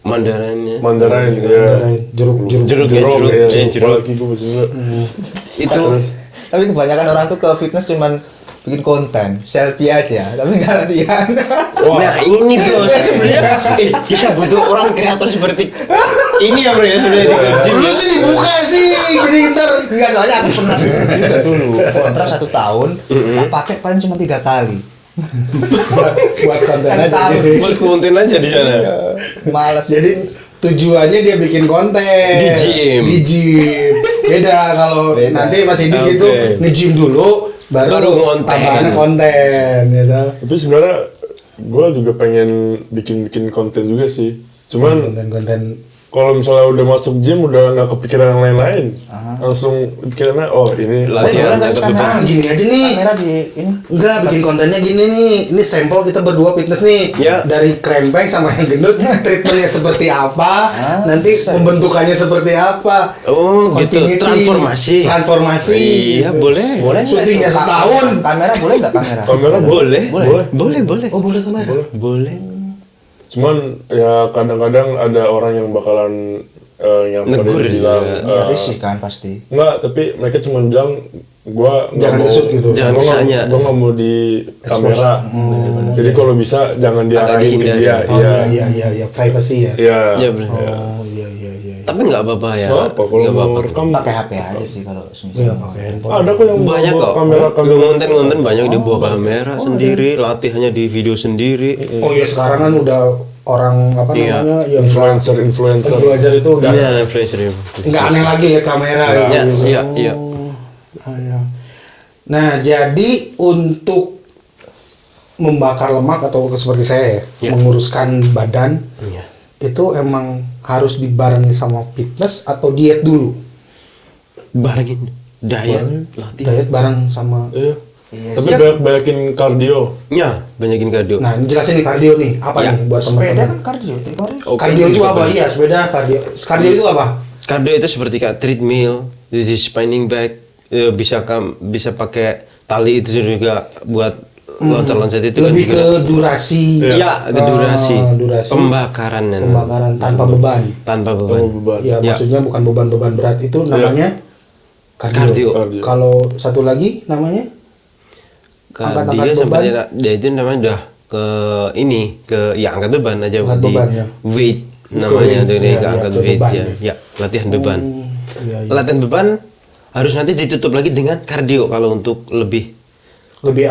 Mandarinnya. mandarin juga. Jeruk Jeruk ya, Jeruk, jeruk. iya. Eh, jeruk. Lagi gue pesen juga. Itu Tapi kebanyakan orang tuh ke fitness cuman bikin konten, selfie aja, tapi nggak latihan. Nah ini bro, saya sebenarnya kita butuh orang kreator seperti ini ya bro ya sebenarnya di gym. Lu sih dibuka sih, jadi ntar Enggak, soalnya aku pernah juga dulu kontrak 1 tahun, tak pakai paling cuma 3 kali. buat konten Kan aja. tahu. Jadi, Buat konten aja di sana. Males. jadi tujuannya dia bikin konten Di gym. Di gym. Beda kalau Beda. nanti Mas Indi gitu Oke. nge-gym dulu baru Baru konten. tambahannya konten gitu. Tapi sebenarnya gue juga pengen bikin konten juga sih. Cuman Konten-konten kalau misalnya udah masuk gym udah nggak kepikiran yang lain-lain, langsung pikirannya oh ini Latihan. Boleh nggak sih tapi- kamera? Ah, gini aja nih. Kamera di ini. Enggak, bikin kontennya gini nih. Ini sampel kita berdua fitness nih. Ya. Dari krempeng sama yang gendut, treatmentnya seperti apa, nanti pembentukannya seperti apa. Oh gitu, Continuity, transformasi. Transformasi. Iya boleh. Boleh nggak Syutingnya itu? setahun. Kamera boleh nggak kamera? kamera Boleh. boleh. Boleh. Oh, boleh kamera. Boleh. Cuman ya kadang-kadang ada orang yang bakalan yang tadi Negur bilang juga. Iya, risih kan pasti. enggak, tapi mereka cuma bilang gua nggak Jangan mau nge-shoot gitu. Jangan gua nggak- misalnya. gua nggak mau di kamera. Jadi kalau bisa jangan diarahin ke dihindari. dia. Oh iya, iya, privacy ya. Iya. Ya boleh. Oh iya, iya, iya. Tapi nggak apa-apa ya. Nggak apa kalau Nggak mau apa-apa. rekam Pakai HP aja sih kalau Iya, semisal. pakai handphone. ada kok yang Banyak bawa kok. kamera Konten-konten banyak dia bawa kamera sendiri, latihannya di video sendiri. Oh iya, sekarang kan udah orang apa Iya. namanya yang influencer. influencer itu udah Iya, influencer. nggak aneh lagi lihat kamera. Iya, gitu. iya, iya. Ah, iya. Nah, jadi untuk membakar lemak atau seperti saya ya, Iya. menguruskan badan Iya. itu emang harus dibarengi sama fitness atau diet dulu. Barengin diet, latihan. Diet bareng sama. Iya. Iya Tapi sih. banyakin kardio. Ya, banyakin kardio. Nah, ini jelasin nih kardio nih, apa Ya. nih buat Sepeda teman-teman? kan kardio, tiap hari. Oke, Kardio itu juga apa? banyak. Iya, sepeda kardio. Kardio itu apa? Kardio itu seperti kayak treadmill, this is spinning back, bisa pakai tali itu juga buat loncat-loncat itu Lebih kan juga. ke durasi. Ya, ke durasi. Durasi. Pembakaran. Pembakaran tanpa beban. Tanpa beban. Beban. Ya, Ya. maksudnya bukan beban-beban berat itu namanya Kardio. Kardio. Kalau satu lagi namanya? Angkat-angkat Dia sampai beban. dia itu namanya udah ke ini ke ya angkat beban aja Angkat di beban, ya. weight Ke namanya weight, tuh ya, ke angkat ke weight beban, ya. Ya, latihan beban. Iya, iya. Latihan beban harus nanti ditutup lagi dengan kardio kalau untuk lebih Lebih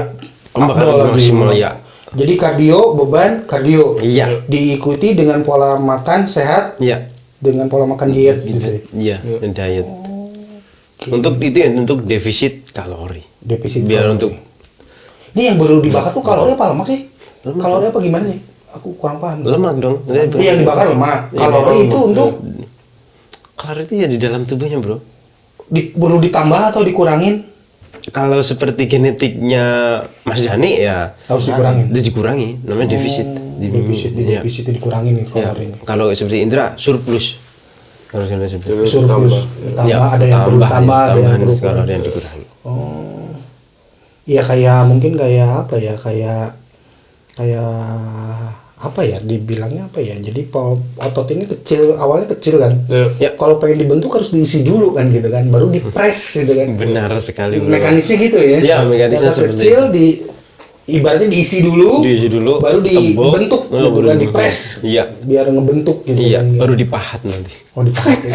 Pembakaran abdol lagi. maksimal, ya. Jadi kardio, beban, kardio. Iya. Diikuti dengan pola makan sehat, ya dengan pola makan diet gitu. Ya. iya dan diet. Untuk itu ya untuk defisit kalori. Defisit Biar kalori. untuk Ini yang baru dibakar tuh kalori apa lemak sih? Kalori apa gimana sih? Aku kurang paham. lemak dong. Iya, yang dibakar lemak. Kalori itu untuk Kalori itu ya di dalam tubuhnya, Bro. perlu ditambah atau dikurangin? Kalau seperti genetiknya Mas Jani ya Harus dikurangin. Itu dikurangi, namanya defisit. Ya. Defisit dikurangin nih Ya. kalorinya. Kalau seperti Indra surplus. Harus ada seperti Jadi Surplus, tambah. ditambah, ada yang perlu ditambah, ada yang perlu kalori kurang. yang dikurangi. Iya kayak mungkin kayak apa ya, kayak apa ya, dibilangnya apa ya, jadi otot ini kecil, awalnya kecil kan, Ya. kalau pengen dibentuk harus diisi dulu kan gitu kan, baru dipres gitu kan. Benar sekali, Bro. Mekanisnya gitu ya. Ya, mekanisnya Otot seperti kecil ibaratnya diisi dulu, baru dibentuk tembok, gitu baru kan, dibentuk. dipres. Iya. Biar ngebentuk gitu Iya, kan. baru dipahat nanti. Oh, dipahat ya.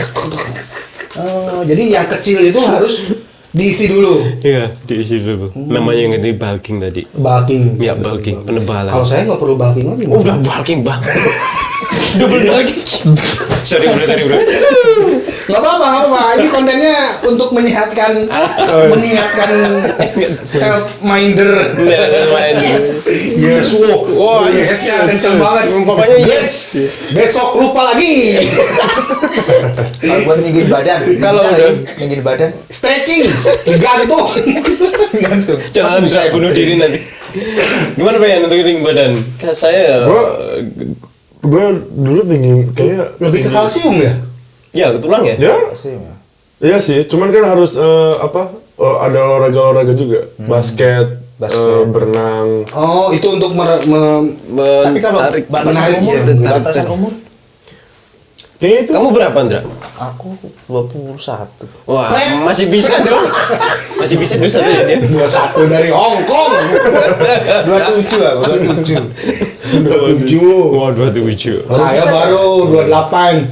Oh, jadi yang kecil itu harus diisi dulu. Iya, diisi dulu. Namanya yang itu bulking tadi. Bulking. Ya, bulking, penebalan. Kalau saya nggak perlu bulking lagi. Oh, udah bulking banget. Double bulking. sorry bro. Nggak apa-apa. Ini kontennya untuk menyehatkan, mengingatkan self-minder. Yes, wow, yes ya, kenceng banget. Pokoknya yes. Besok lupa lagi. Kalau buat ninggin badan, Kalau bisa udah- nih, ninggin badan, Stretching, gantung. gantung. Jangan bisa bunuh diri nanti. Gimana Pak ya untuk tinggi badan? Kayak saya Gue dulu tinggi kayak Lebih ke kalsium ya? ya ke tulang ya? ya. Sih, ya. Iya sih, cuman kan harus ada olahraga juga, basket, berenang. Oh, itu untuk Tapi kalau Tarik. batasan Menarik, umur, ya, tarik. batasan umur, Kayaknya itu. Kamu berapa, Andra? aku 21. Wah, masih bisa dong. Masih bisa dosa tuh ya dia. 21 dari Hong Kong. 27 aku, 27. 27. Wah, 27. Saya baru 28.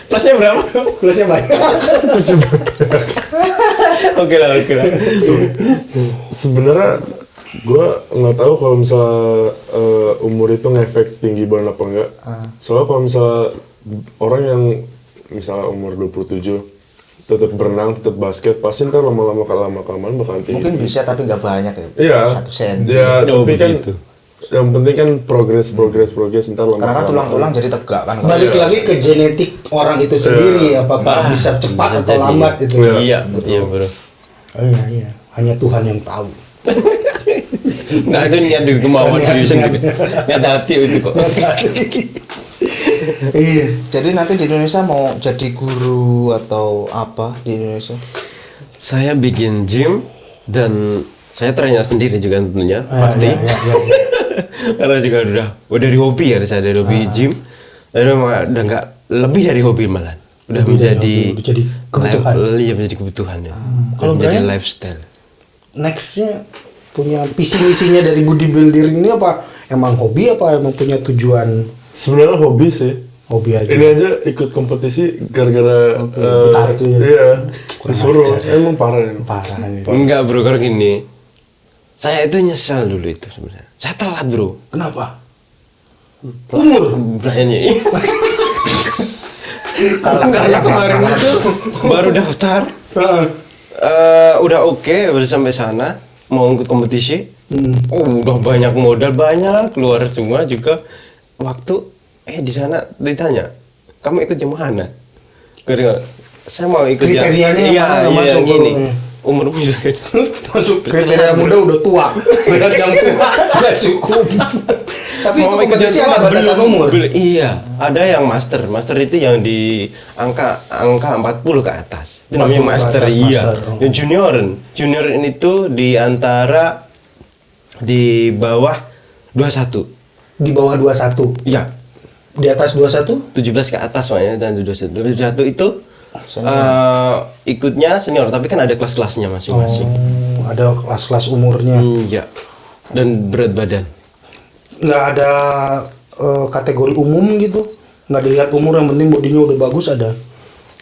Plusnya berapa? Plusnya banyak. Oke lah. Sebenarnya gue nggak tahu kalau misalnya umur itu ngefek tinggi badan apa enggak. Soalnya kalau misalnya orang yang misalnya umur 27 tetap berenang, tetap basket, pasti ntar lama-lama kelamaan bakalan tinggi. Mungkin bisa tapi nggak banyak ya. Iya. 1 senti. Ya, Oh, tapi kan begitu. yang penting kan progres ntar lama. Karena kan tulang-tulang jadi tegak kan. Balik lagi ke genetik orang itu sendiri, apakah bisa cepat bisa atau jadi. lambat itu. Iya, bro. Iya. Hanya Tuhan yang tahu. Nggak itu niat di kemauan seriusan gitu. Niat hati itu kok. Iya. Jadi nanti di Indonesia mau jadi guru atau apa di Indonesia? Saya bikin gym dan saya trainer sendiri juga tentunya pasti. Iya. Karena juga udah dari hobi ya, saya dari hobi gym. Dan udah nggak lebih dari hobi malah. Udah Lebih dari menjadi hobi, udah jadi kebutuhan. Iya, menjadi kebutuhan ya. Kalau menjadi Brian? lifestyle. Nextnya punya visi misinya dari bodybuilding ini apa? Emang hobi apa emang punya tujuan Sebenarnya hobi sih. hobi aja? Ini aja ikut kompetisi gara-gara ditarik lu ya? Iya, Kurang disuruh. ajar. Emang parah ya. Parah ya. Enggak bro, kalau gini. Saya itu nyesal dulu itu sebenarnya. Saya telat bro. Kenapa? Umur. Brian ya. Karena kemarin itu Baru daftar. Udah oke, udah sampai sana mau ikut kompetisi. Udah banyak modal, banyak keluar semua juga. Waktu di sana ditanya, kamu ikut yang mana? Saya mau ikut Kriterianya yang mana yang masuk gini. bro? Umur muda gitu. masuk kriteria muda udah tua. Berat yang tua nggak cukup. Tapi itu Mau ikut kompetisi yang ada tua, batasan belum. umur. Iya, ada yang master. Master itu yang di angka 40 ke atas. Itu 40 namanya ke master, atas, iya. master, oh. Yang junior ini tuh di bawah 21. Di bawah 21. Iya, Di atas 21? 17 ke atas soalnya dan 21. 21 itu Ikutnya senior, tapi kan ada kelas-kelasnya masing-masing. Ada kelas-kelas umurnya. Iya. Dan berat badan. Nggak ada kategori umum gitu. Nggak dilihat umur, yang penting bodinya udah bagus ada.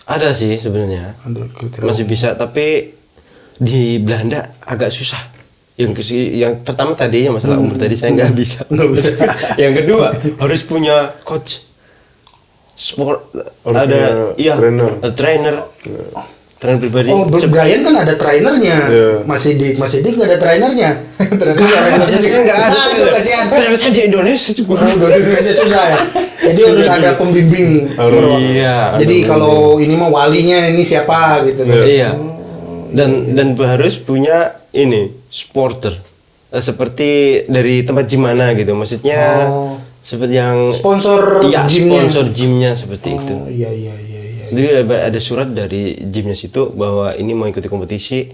Ada sih sebenarnya. Ada kriteria. Masih bisa, tapi di Belanda agak susah. Yang pertama tadi yang masalah umur tadi saya nggak bisa. Nggak bisa. Yang kedua harus punya coach sport, Harus ada punya trainer. trainer pribadi. Oh, Brian kan ada trainernya. Iya. Masih Dik nggak ada trainernya. Masih Dik nggak ada. Itu kasihan. Trainer saja Indonesia juga. Udah di Indonesia susah ya. Jadi harus ada pembimbing. Iya. Jadi kalau ini mah walinya ini siapa gitu. Iya. Dan harus punya ini supporter. Seperti dari tempat gym mana gitu. Maksudnya seperti yang Sponsor iya, gymnya. sponsor gymnya seperti itu. Oh, iya. Jadi ada surat dari gymnya situ bahwa ini mau ikuti kompetisi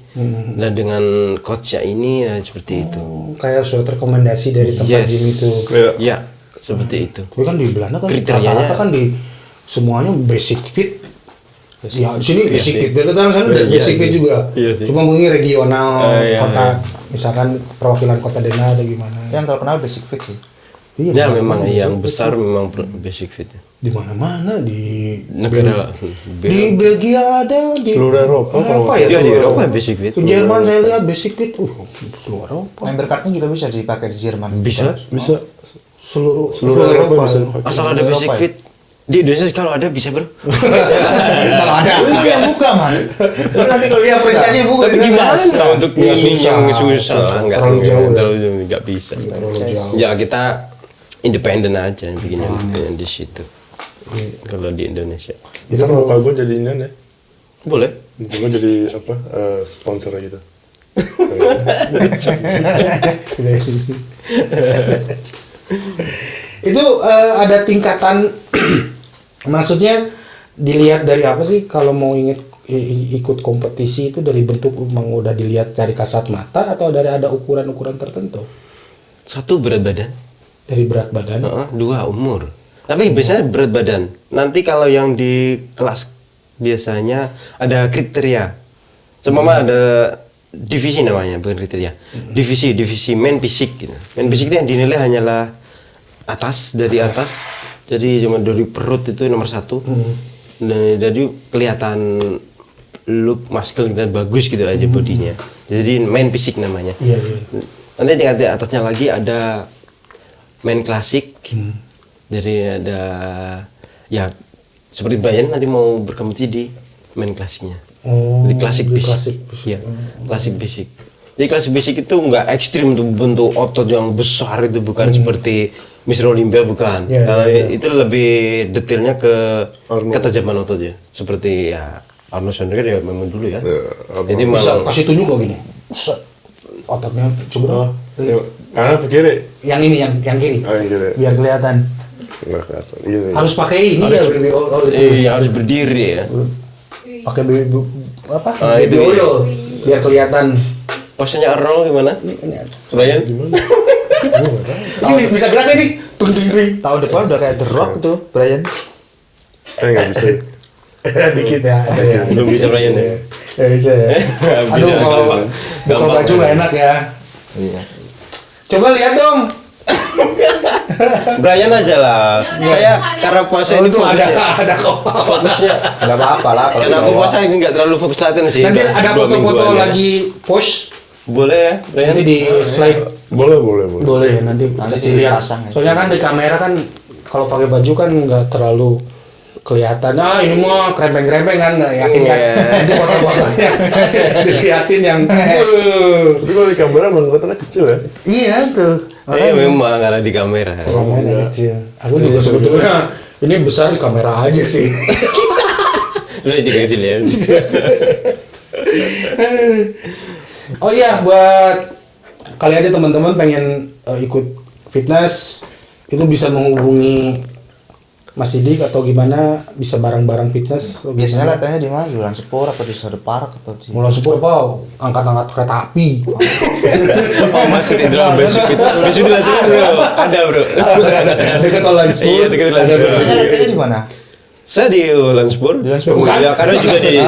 dan dengan coachnya ini seperti itu. Kayak surat rekomendasi dari tempat gym itu. Iya, seperti itu. Tapi kan di Belanda kan Kriterianya- rata-rata kan di semuanya basic fit. Ya, di sini basic fit. Dari sana udah Iya, basic fit iya. juga. Iya sih. Cuma mungkin regional Iya, kota, misalkan perwakilan kota Dena atau gimana. Yang terkenal basic fit sih. Iya, Ya di memang mana-mana yang basic fit. besar memang basic fit. Di mana-mana di Negara di Belgia ada, di Seluruh Eropa, Eropa ya. Iya, di seluruh Eropa basic fit. Di Jerman saya lihat basic fit, seluruh Eropa. Member cardnya juga bisa dipakai di Jerman. Bisa. Bisa. Seluruh Eropa bisa. Asal ada Eropa basic ya? fit. Di Indonesia kalau ada bisa bro. Kalau ada. Lu yang buka man. Lu nanti kalau dia franchise buka Tapi di gimana sana. untuk Ya, ini susah. yang susah lah, nggak Terlalu jauh ya. terlalu nggak bisa. Terlalu jauh. Ya kita independen aja bikin yang di situ. Kalau di Indonesia Kita kalau gue jadi ini ya. boleh. Gue jadi apa? Sponsor gitu. Itu ada tingkatan maksudnya dilihat dari apa sih kalau mau ikut kompetisi itu dari bentuk memang udah dilihat dari kasat mata atau dari ada ukuran-ukuran tertentu Satu berat badan, dari berat badan. dua umur. Tapi biasanya berat badan. Nanti kalau yang di kelas biasanya ada kriteria. Semua ada divisi namanya, bukan kriteria. Divisi main fisik gitu. Main fisik itu yang dinilai hanyalah atas, dari atas. Jadi cuma dari perut itu nomor 1. Dan dari kelihatan look maskulin dan bagus gitu aja bodinya. Jadi main fisik namanya. Iya, iya. Nanti tingkat di atasnya lagi ada main klasik. Jadi ada ya seperti Brian nanti mau berkompetisi di main klasiknya. Oh, Di klasik di fisik. klasik fisik. Iya, klasik fisik. Jadi klasik fisik itu nggak ekstrim untuk bentuk otot yang besar itu bukan seperti Miss Olympia bukan. Iya, Kalau iya, itu lebih detailnya ke Arnold. ketajaman otot ya. Seperti ya Arnold Schwarzenegger ya memang dulu ya. Jadi Bisa malah kasih tunjuk kok gini. Set. Otaknya coba. Karena kiri. Yang ini yang kiri. Oh, yang kiri. Biar kelihatan. Nggak kelihatan. Iya. Harus pakai ini ya baby oil itu. iya harus berdiri ya. Pakai baby apa? Ah, Baby itu. oil biar kelihatan. Posenya Arnold gimana? Ini ada. Brian? Ini bisa gerak ini. Tung tung tung. Tahun depan udah kayak The Rock tuh, Brian. Nggak bisa. Dikit ya. Ada ya. Belum bisa Brian ya? Ya bisa ya. Aduh Bisa, kalau gampang. buka Gampang, baju nggak enak ya. Iya. Coba lihat dong. Brian aja lah. Saya karena puasa Oh ini itu fokus ya. ada kok. Fokusnya. Enggak apa-apa lah kalau Karena aku cowok. puasa ini nggak terlalu fokus latihan sih. Nanti udah ada 2 foto-foto mingguan ya. lagi post. Boleh ya, Brian? Nanti di slide. Boleh. Boleh nanti Nanti dilihat. dipasang ya. Soalnya kan di kamera kan kalau pakai baju kan nggak terlalu kelihatan. Ah ini mah krempeng-krempeng kan nggak yakin kan. Iya. Nanti foto-fotonya dilihatin yang. Tapi kalau di kamera memang kelihatannya kecil ya. Iya tuh. Memang karena di kamera. Kamera kecil. Aku juga sebetulnya ini besar di kamera aja sih. Udah juga kecil ya. Oh iya, buat kali aja teman-teman pengen ikut fitness itu bisa menghubungi Mas Sidik atau gimana, bisa bareng-bareng fitness. Biasanya latihannya di mana? Di Ulan Sepur atau di Sade Park atau di mulai sepuluh apa? Angkat-angkat kereta api. Oh masih di dalam basic itu. Di sini bro. Ada bro. Dekat Online Sport. Iya, dekat Online Ada Sport. basic. Biasanya latihannya di mana? Saya di Ulanspur. Bukan. Ya, karena juga di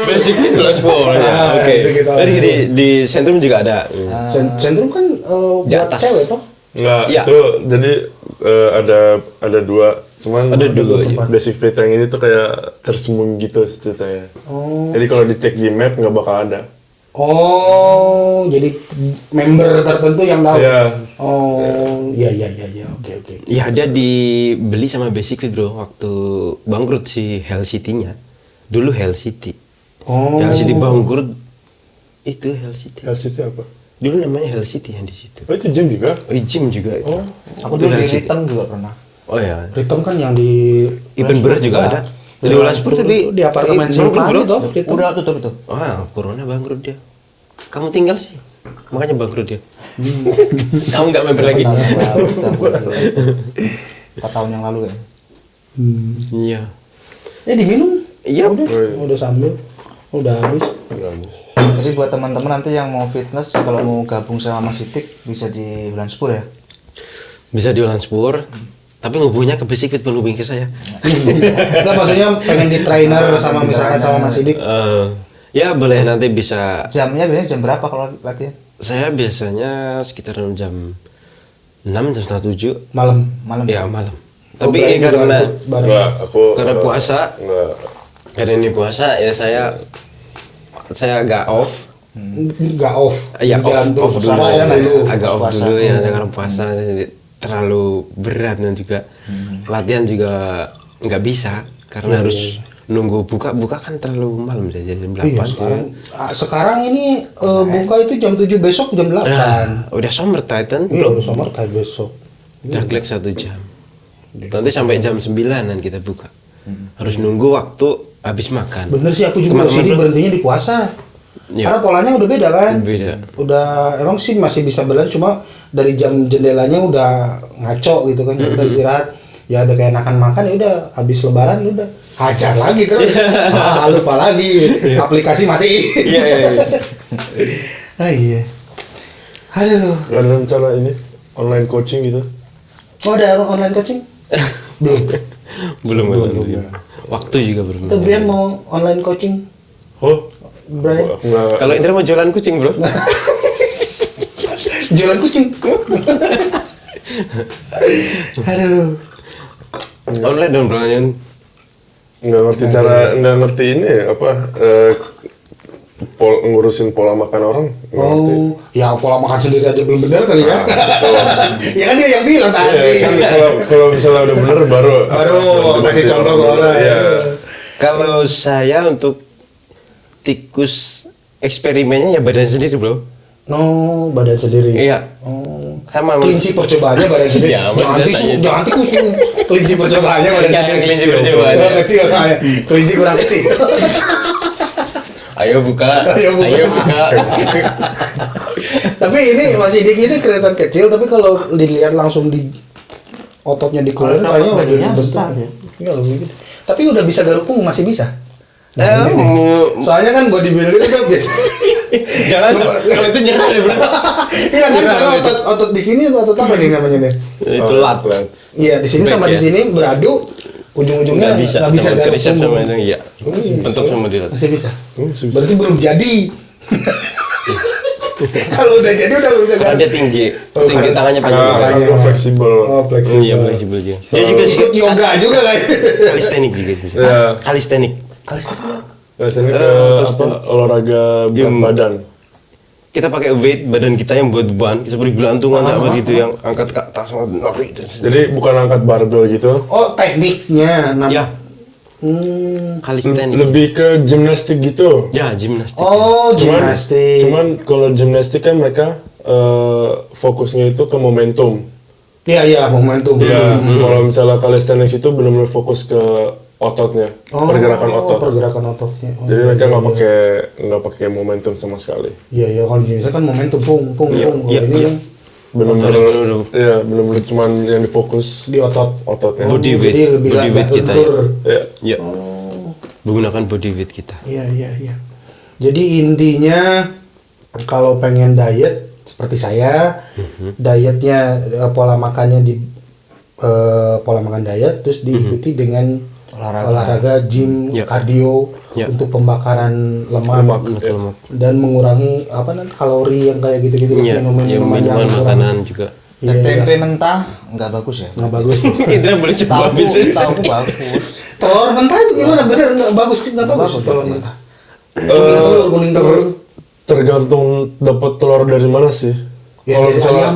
basic di Ulanspur. Ya, oke. basic di Ulanspur. Jadi di sentrum juga ada. Sentrum kan Di buat atas. cewek toh. Enggak, Ya. itu jadi ada dua, cuman Ada dua, iya. basic fit yang ini tuh kayak tersembunyi gitu ceritanya. Jadi kalau dicek di map nggak bakal ada. Oh, jadi member tertentu yang tahu. Iya. Oh, iya. Oke. Ya ada dibeli sama Basic Fit bro waktu bangkrut si Hell City-nya. Dulu Hell City. Oh. Hell City bangkrut itu Hell City. Health City apa? Dulu namanya Hell City yang di situ. Oh itu gym juga? Oh, gym juga itu. Oh. Aku Itu dulu Hell di City. Ritem juga pernah. Oh ya. Ritem kan yang di Event beras juga ada. Di Ulanspur tapi di apartemen Simpani toh. Ritem. Udah tutup itu. Wah, corona bangkrut dia. Kamu tinggal sih. Makanya bangkrut dia. Kamu nggak member lagi. Tahun yang lalu, 4 tahun yang lalu ya. Iya. Diminum. Iya. Udah sambil. Udah habis. Jadi buat teman-teman nanti yang mau fitness kalau mau gabung sama Mas Sitik bisa di Ulanspur ya. Bisa di Ulanspur. Tapi ngubungnya ke Basic Fit bukan hubungin ke saya. Enggak, maksudnya pengen di trainer sama misalkan sama Mas Sidik. Ya boleh nanti bisa. Jamnya biasanya jam berapa kalau latihan? Saya biasanya sekitar jam 6 jam setengah 7 Malam. Malam. ya malam. Oh, Tapi berarti karena ikut bareng. Enggak, aku karena puasa, enggak. karena ini puasa ya saya agak off. Enggak off. Ya Jantung off dulu, sama ya, dulu. agak off puasa. dulu ya karena puasa jadi terlalu berat dan juga latihan juga nggak bisa karena harus nunggu buka kan terlalu malam jadi jam 8 Iya, sekarang ini buka itu jam 7 besok jam 8. Nah, udah summer Titan Iya, udah summer time besok. udah glek 1 jam nanti sampai jam 9-an kita buka harus nunggu waktu habis makan. Bener sih, aku juga Teman-teman sini bro- berhentinya di puasa. Iya. Karena polanya udah beda kan. Beda. Udah emang sih masih bisa berlanjut, cuma dari jam jendelanya udah ngaco gitu kan. Udah istirahat. Ya ada keenakan makan, ya udah habis lebaran udah hajar lagi terus. Lupa lagi. Aplikasi mati. Iya. Ah iya. Aduh. Nggak ada rencana ini online coaching gitu? Oh, ada online coaching? Belum. belum. Waktu juga belum. Tuh Brian mau online coaching? Oh, Brian? aku nggak. Kalau Indra mau jualan kucing bro. Jualan kucing. Aduh. Online dong bro. Nggak ngerti nggak ngerti ini apa ngurusin pola makan orang nggak ngerti. Oh, ya pola makan sendiri aja belum benar kali ya. Ya kan dia yang bilang tadi. Iya, kan kalau misalnya udah bener baru kasih contoh ke orang. Iya. Kalau saya untuk tikus eksperimennya ya badan sendiri bro. No, badan sendiri. Iya. Oh. Sama Kelinci percobaannya badan sendiri. Ya, Jangan tikus. Kelinci percobaannya badan Jangan sendiri. kelinci percobaannya. Oh, kecil soalnya. Kelinci kurang kecil. Ayo buka. Ayo buka. Tapi ini masih dikit ini kelihatan kecil, tapi kalau dilihat langsung di ototnya dikeluarin Kalau kayaknya badannya udah besar bentuk. ya. Iya, lebih gitu. Tapi udah bisa garuk punggung, masih bisa. Nah, Eh, ini nih. Soalnya kan bodybuilder itu biasa. Jangan. Kalau itu nyerah deh bro. Iya kan, karena otot di sini otot apa nih namanya nih? Itu lat. Iya, di sini Back sama ya. di sini beradu, ujung-ujungnya nggak bisa sama garuk tricep sama punggung. itu iya. Bentuk sama di lat. Masih bisa. Masih bisa. Berarti belum jadi. Kalau udah jadi udah nggak bisa Karena garuk. dia tinggi tangannya Nah, panjang. kan gue fleksibel. Oh, fleksibel. Iya fleksibel juga. Dia juga Ikut yoga juga kan. kalistenik juga bisa. Iya. Kalistenik. Biasanya ke apa olahraga berat badan. Kita pakai weight badan kita yang buat beban seperti gelantungan apa gitu yang angkat ke atas sama narik. Jadi bukan angkat barbel gitu. Oh, tekniknya. Ya. Kalistenik. Lebih ke gimnastik gitu. Ya gimnastik. Oh, gimnastik. Cuman kalau gimnastik kan mereka fokusnya itu ke momentum. Iya, momentum. Ya, kalau misalnya calisthenics itu benar-benar fokus ke ototnya, pergerakan otot. Pergerakan ototnya. Oh, Jadi mereka nggak pakai momentum sama sekali. iya, kalau gini kan momentum pung. Iya, Kalau iya, ini iya. kan Benar-benar, Benar-benar. iya, benar-benar cuman yang difokus di otot. ototnya. Body weight. Jadi lebih Body weight kita ya. lentur. Ya. Ya. Menggunakan body weight kita. Iya. Jadi intinya kalau pengen diet seperti saya, dietnya pola makannya pola makan diet, terus diikuti dengan olahraga gym, Ya. kardio Ya. untuk pembakaran lemak, Lemak. dan mengurangi kalori yang kayak gitu-gitu, Iya, minuman ya, yang minuman kurang. makanan juga. Iya, Dan tempe mentah nggak bagus ya? nggak bagus. Indra boleh coba Tahu habis. tahu bagus. Telur mentah itu gimana? Bener nggak bagus sih, nggak bagus bagus, telur iya. mentah. Kuning telur. Tergantung dapat telur dari mana sih. Ya, Kalau dari misalnya ayam.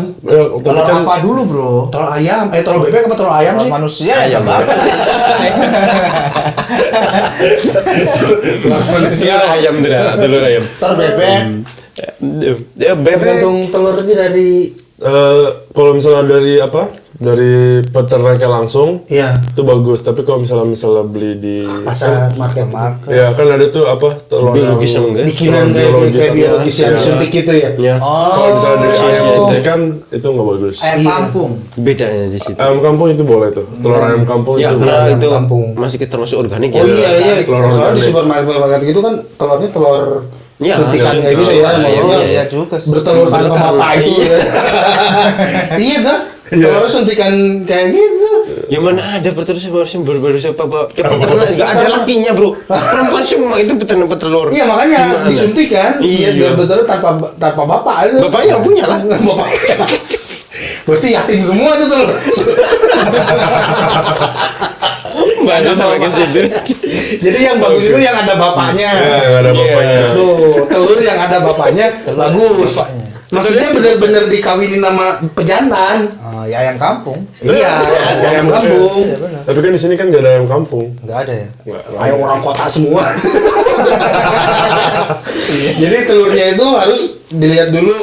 tapi Telur kan apa dulu bro? Telur ayam, telur bebek apa telur ayam Telur sih? manusia ya bagus. Telur manusia. Ayam Indra, telur ayam. Telur bebek. Ya bebek. Tergantung telurnya dari kalau misalnya dari peternaknya langsung ya itu bagus, tapi kalau misalnya beli di pasar market. ya kan ada tuh telur Biologis yang sama enggak? Bikinan telur kayak biologis yang ya. disuntik gitu ya. Ya. Kalau misalnya dari ayam suntikan itu nggak bagus. Ayam Iya. kampung. Bedanya di situ. Ayam kampung itu boleh tuh, telur ayam kampung Ya, itu kalau ayam itu kampung. masih termasuk organik Oh ya. iya, telur soalnya di organik. supermarket gitu kan telurnya telur Ya, suntikan ada kayak gitu ya. suntikan. Maksudnya Iya juga sih. bertelur tanpa Bertelur. bapak itu. Iya. Iya tuh. Iya. Telur suntikan kayak gitu. Ya mana ada peterus baru siapa pak? Ya peternak nggak ada lakinya bro. Perempuan semua itu peternak petelur. Iya makanya Gimana? disuntik kan. Iya, Iya. biar betul tanpa bapak itu. Bapaknya punya lah. Bapaknya. Berarti yatim semua itu telur. Nggak ada sama kesindir. Jadi yang bagus itu yang ada bapaknya. Ya, yang ada bapaknya. Tuh, telur yang ada bapaknya bagus. bapaknya. Maksudnya bener-bener dikawinin sama pejantan. Ya ayam kampung. Iya, ayam kampung. Iya benar. Tapi kan di sini kan nggak ada ayam kampung. Nggak ada ya. Nggak. Ayo orang kota semua. Jadi telurnya itu harus dilihat dulu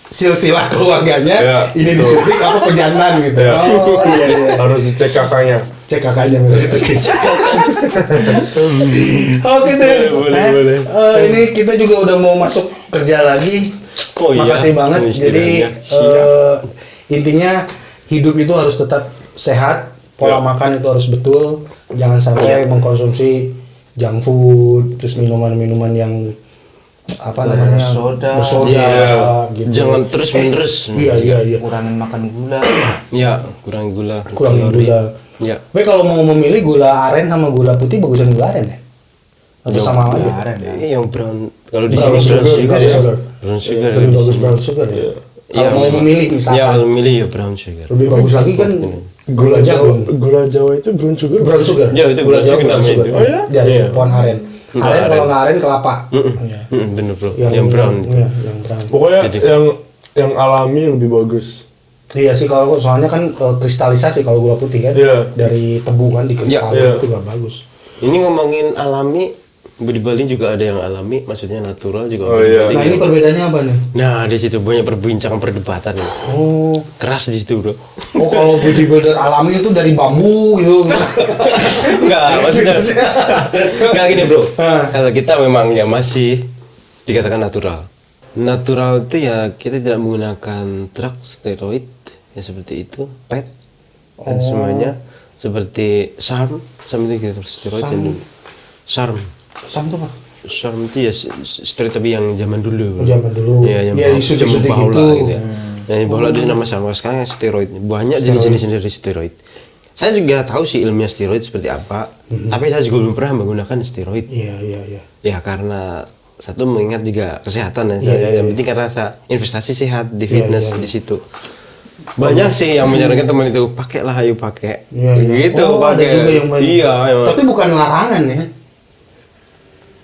silsilah keluarganya. Ya, Ini betul. disuntik apa pejantan gitu. Ya. Oh iya iya. Harus dicek kakaknya. Cek kakaknya begitu. Oke deh. boleh. Ini kita juga udah mau masuk kerja lagi. Oh iya. Makasih banget. Ini Jadi istilahnya. intinya hidup itu harus tetap sehat, pola Ya. makan itu harus betul, jangan sampai mengkonsumsi junk food, terus minuman-minuman yang Bersoda. bersoda Iya. gitu. Jangan terus menerus. Iya. Kurangin makan gula. Ya kurang gula. Kurangin kalori. gula. Ya. Tapi kalau mau memilih gula aren sama gula putih, bagusan gula aren ya? Atau Yang sama aja? Kemarin ya. Yang brown kalau di Brown sini sugar, brown brown ya. sugar. Brown sugar. Lebih di bagus sini. brown sugar ya? Ya, Kalau mau memilih Ya misalkan, kalau milih ya brown sugar. lebih bagus lagi kan gula jagung. Gula Jawa itu brown sugar. Brown sugar. Ya, itu gula brown jagung sugar brown namanya sugar. itu. Oh, iya? Dari Iya. pohon aren. Enggak, Aren kalau aren. nggak aren kelapa. Iya. Bener bro. Yang brown. Iya, yang brown. Pokoknya Jadi- yang alami lebih bagus. Iya sih kalau soalnya kan kristalisasi kalau gula putih kan Iya. dari tebu kan dikristalin Iya. itu nggak bagus. Ini ngomongin alami, di Bali juga ada yang alami, maksudnya natural juga. Oh, ada di iya. Bali. Nah ini perbedaannya apa nih? Nah di situ banyak perbincangan perdebatan, Oh, keras di situ bro. oh kalau bodybuilder alami itu dari bambu gitu. Enggak, maksudnya enggak gini bro. Ah. Kalau kita memang ya masih dikatakan natural. Natural itu ya kita tidak menggunakan drug, steroid, ya seperti itu, PET dan semuanya seperti SARM, itu gitu, steroid dan SARM. Sam tuh apa? SARM itu ya steroid tapi yang zaman dulu. Zaman dulu. Iya, yang Iya, disuntik-suntik baula gitu. gitu ya. Nah, yang baula itu nama sama sekarang yang steroid. Banyak jenis-jenis dari steroid. Saya juga tahu sih ilmiah steroid seperti apa, tapi saya juga belum pernah menggunakan steroid. Iya. Ya karena satu mengingat juga kesehatan ya. Iya, iya, Yang iya. penting karena saya investasi sehat di Iya, fitness iya, iya. di situ. Banyak sih yang menyarankan teman itu pakailah, ayo pakai. Iya. Gitu Oh, ada pakai. juga yang banyak. Iya, emang. Tapi bukan larangan ya.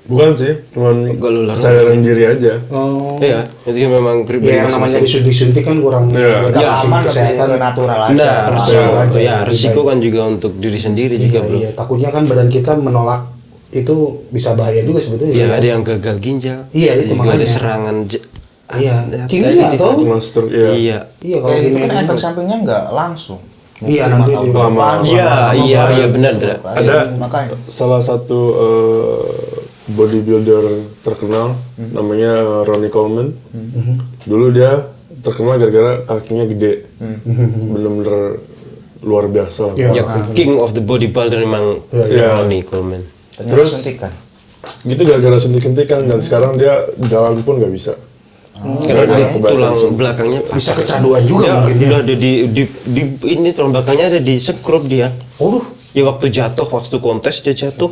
Bukan sih, cuman Kalau larang. kesadaran diri aja. Oh. Iya, itu memang pribadi Ya yang namanya masing-masing. disuntik-suntik kan kurang Iya. Nggak Ya, aman kesehatan. ke natural aja. Nah, Natural aja, ya lebih resiko baik. kan juga untuk diri sendiri juga bro. Iya, takutnya kan badan kita menolak itu bisa bahaya juga sebetulnya. Ya ada yang gagal ginjal. Iya, itu juga ada makanya. serangan. Iya. Ya, Kimia tadi atau? itu. Master, iya. Iya. Iya kalau Kayak gitu gini kan efek sampingnya nggak langsung. Iya, Mungkin nanti 5 tahun di- depan, Iya, lama-lama iya, baru iya, benar, Dra. beroperasi. Ada- Makanya. Salah satu bodybuilder terkenal namanya Ronnie Coleman. Dulu dia terkenal gara-gara kakinya gede, bener-bener luar biasa lah. Iya. Ya, king of the bodybuilder memang Iya. Ronnie Coleman. Terus suntikan. Gitu gara-gara suntik-suntikan dan sekarang dia jalan pun nggak bisa. Kalau di tulang belakangnya Bisa kecanduan juga dia mungkin ya. udah ada di ini tulang belakangnya ada di skrup dia. Oh, Ya waktu jatuh, waktu kontes dia jatuh,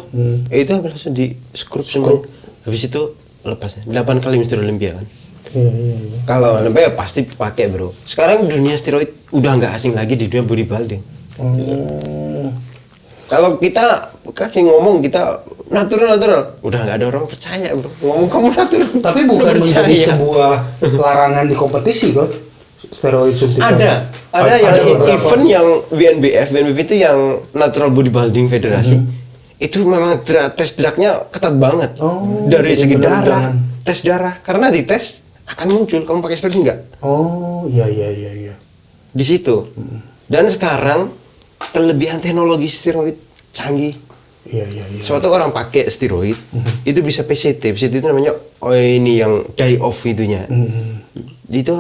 itu langsung di skrup semua. Habis itu lepasnya 8 kali Mr. Olympia kan. iya. Kalau Olympia ya pasti pakai bro. Sekarang dunia steroid udah nggak asing lagi di dunia bodybuilding. Kalau kita ngomong kita natural, udah nggak ada orang percaya bro. Ngomong kamu natural. Tapi bukan Nggak menjadi percaya. sebuah larangan di kompetisi kok. Steroid suntikan. Ada yang beberapa. event yang BNBF itu yang Natural Bodybuilding Federasi. Itu memang tes drugnya ketat banget. Oh, dari jadi segi darah, benar-benar. tes darah. Karena di tes akan muncul kamu pakai steroid enggak Oh, iya. di situ. Dan sekarang kelebihan teknologi steroid canggih. Iya. Suatu orang pakai steroid itu bisa PCT. PCT itu namanya ini yang die off itunya. Itu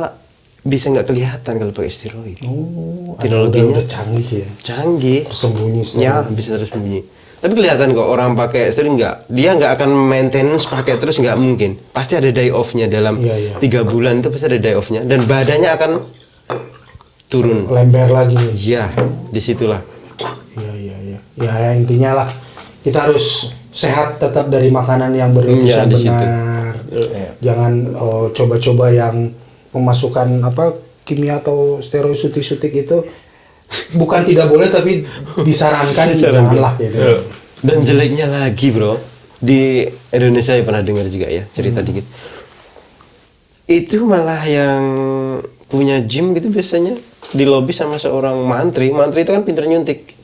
bisa nggak kelihatan kalau pakai steroid. Oh, Teknologinya udah canggih ya. canggih. Tersembunyi Ya, steroid. bisa tersembunyi. Tapi kelihatan kok orang pakai steroid nggak. Dia nggak akan maintenance pakai terus, nggak mungkin. Pasti ada die off-nya dalam Iya. 3 bulan itu pasti ada die off-nya dan badannya akan turun. Lembar lagi. Ya, disitulah. Iya. Ya intinya lah kita harus sehat tetap dari makanan yang bernutrisi Iya, yang di situ. benar. Jangan coba-coba yang memasukkan kimia atau steroid sutik-sutik itu bukan tidak boleh tapi disarankan janganlah gitu. Dan jeleknya lagi bro, di Indonesia ya pernah dengar juga ya cerita dikit. Itu malah yang punya gym gitu biasanya di lobi sama seorang mantri. Mantri itu kan pinter nyuntik.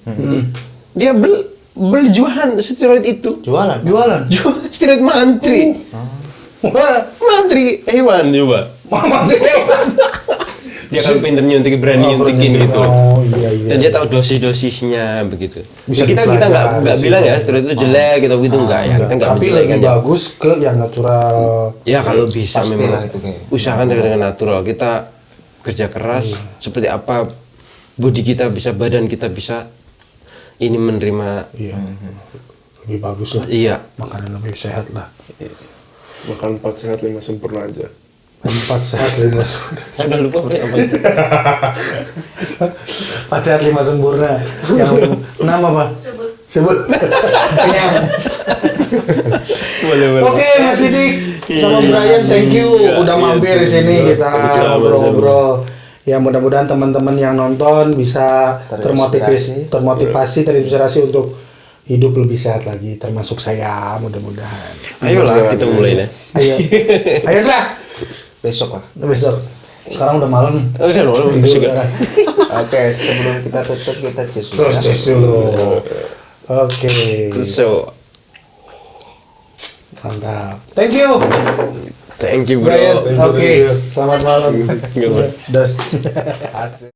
Dia beli jualan steroid itu. Jualan. Jualan. Jualan steroid mantri. Wah, Mantri hewan coba. mama dewan. Dia kan pinter nyuntik, berani Oh, nyuntikin berani gitu. nyuntik. Oh, iya. Dan dia tahu dosis-dosisnya begitu. Bisa kita dipelajari nggak sih. bilang ya steroid itu jelek gitu begitu enggak ya. Kita nggak Tapi menjelekkan lebih ya. bagus ke yang natural. Ya kalau bisa Pastilah memang itu kayak. usahakan dengan natural. Kita kerja keras seperti apa body kita bisa, badan kita bisa ini menerima. Iya. Lebih bagus lah. Iya. Makanan lebih sehat lah. Makan 4 sehat 5 sempurna aja. 4 sehat 5 sempurna. Saya udah lupa bro, apa itu? 4 sehat 5 sempurna. Yang nama apa? Sebut. Kenyang. Boleh. Oke, Mas Sidik sama Brian, thank you udah mampir di sini kita ngobrol-ngobrol. Ya mudah-mudahan teman-teman yang nonton bisa termotivasi, terinspirasi untuk hidup lebih sehat lagi, termasuk saya mudah-mudahan. Ayolah kita mulai ya. Ayo Dra. Besok lah. Besok. Sekarang udah malam. Udah loh, Tidur bisa sekarang. Oke, sebelum kita tutup kita jus dulu Terus ya. tes dulu. Oke. So, Mantap. Thank you. thank you Brian. bro. Oke. Selamat malam. Gimana? Das. Asik.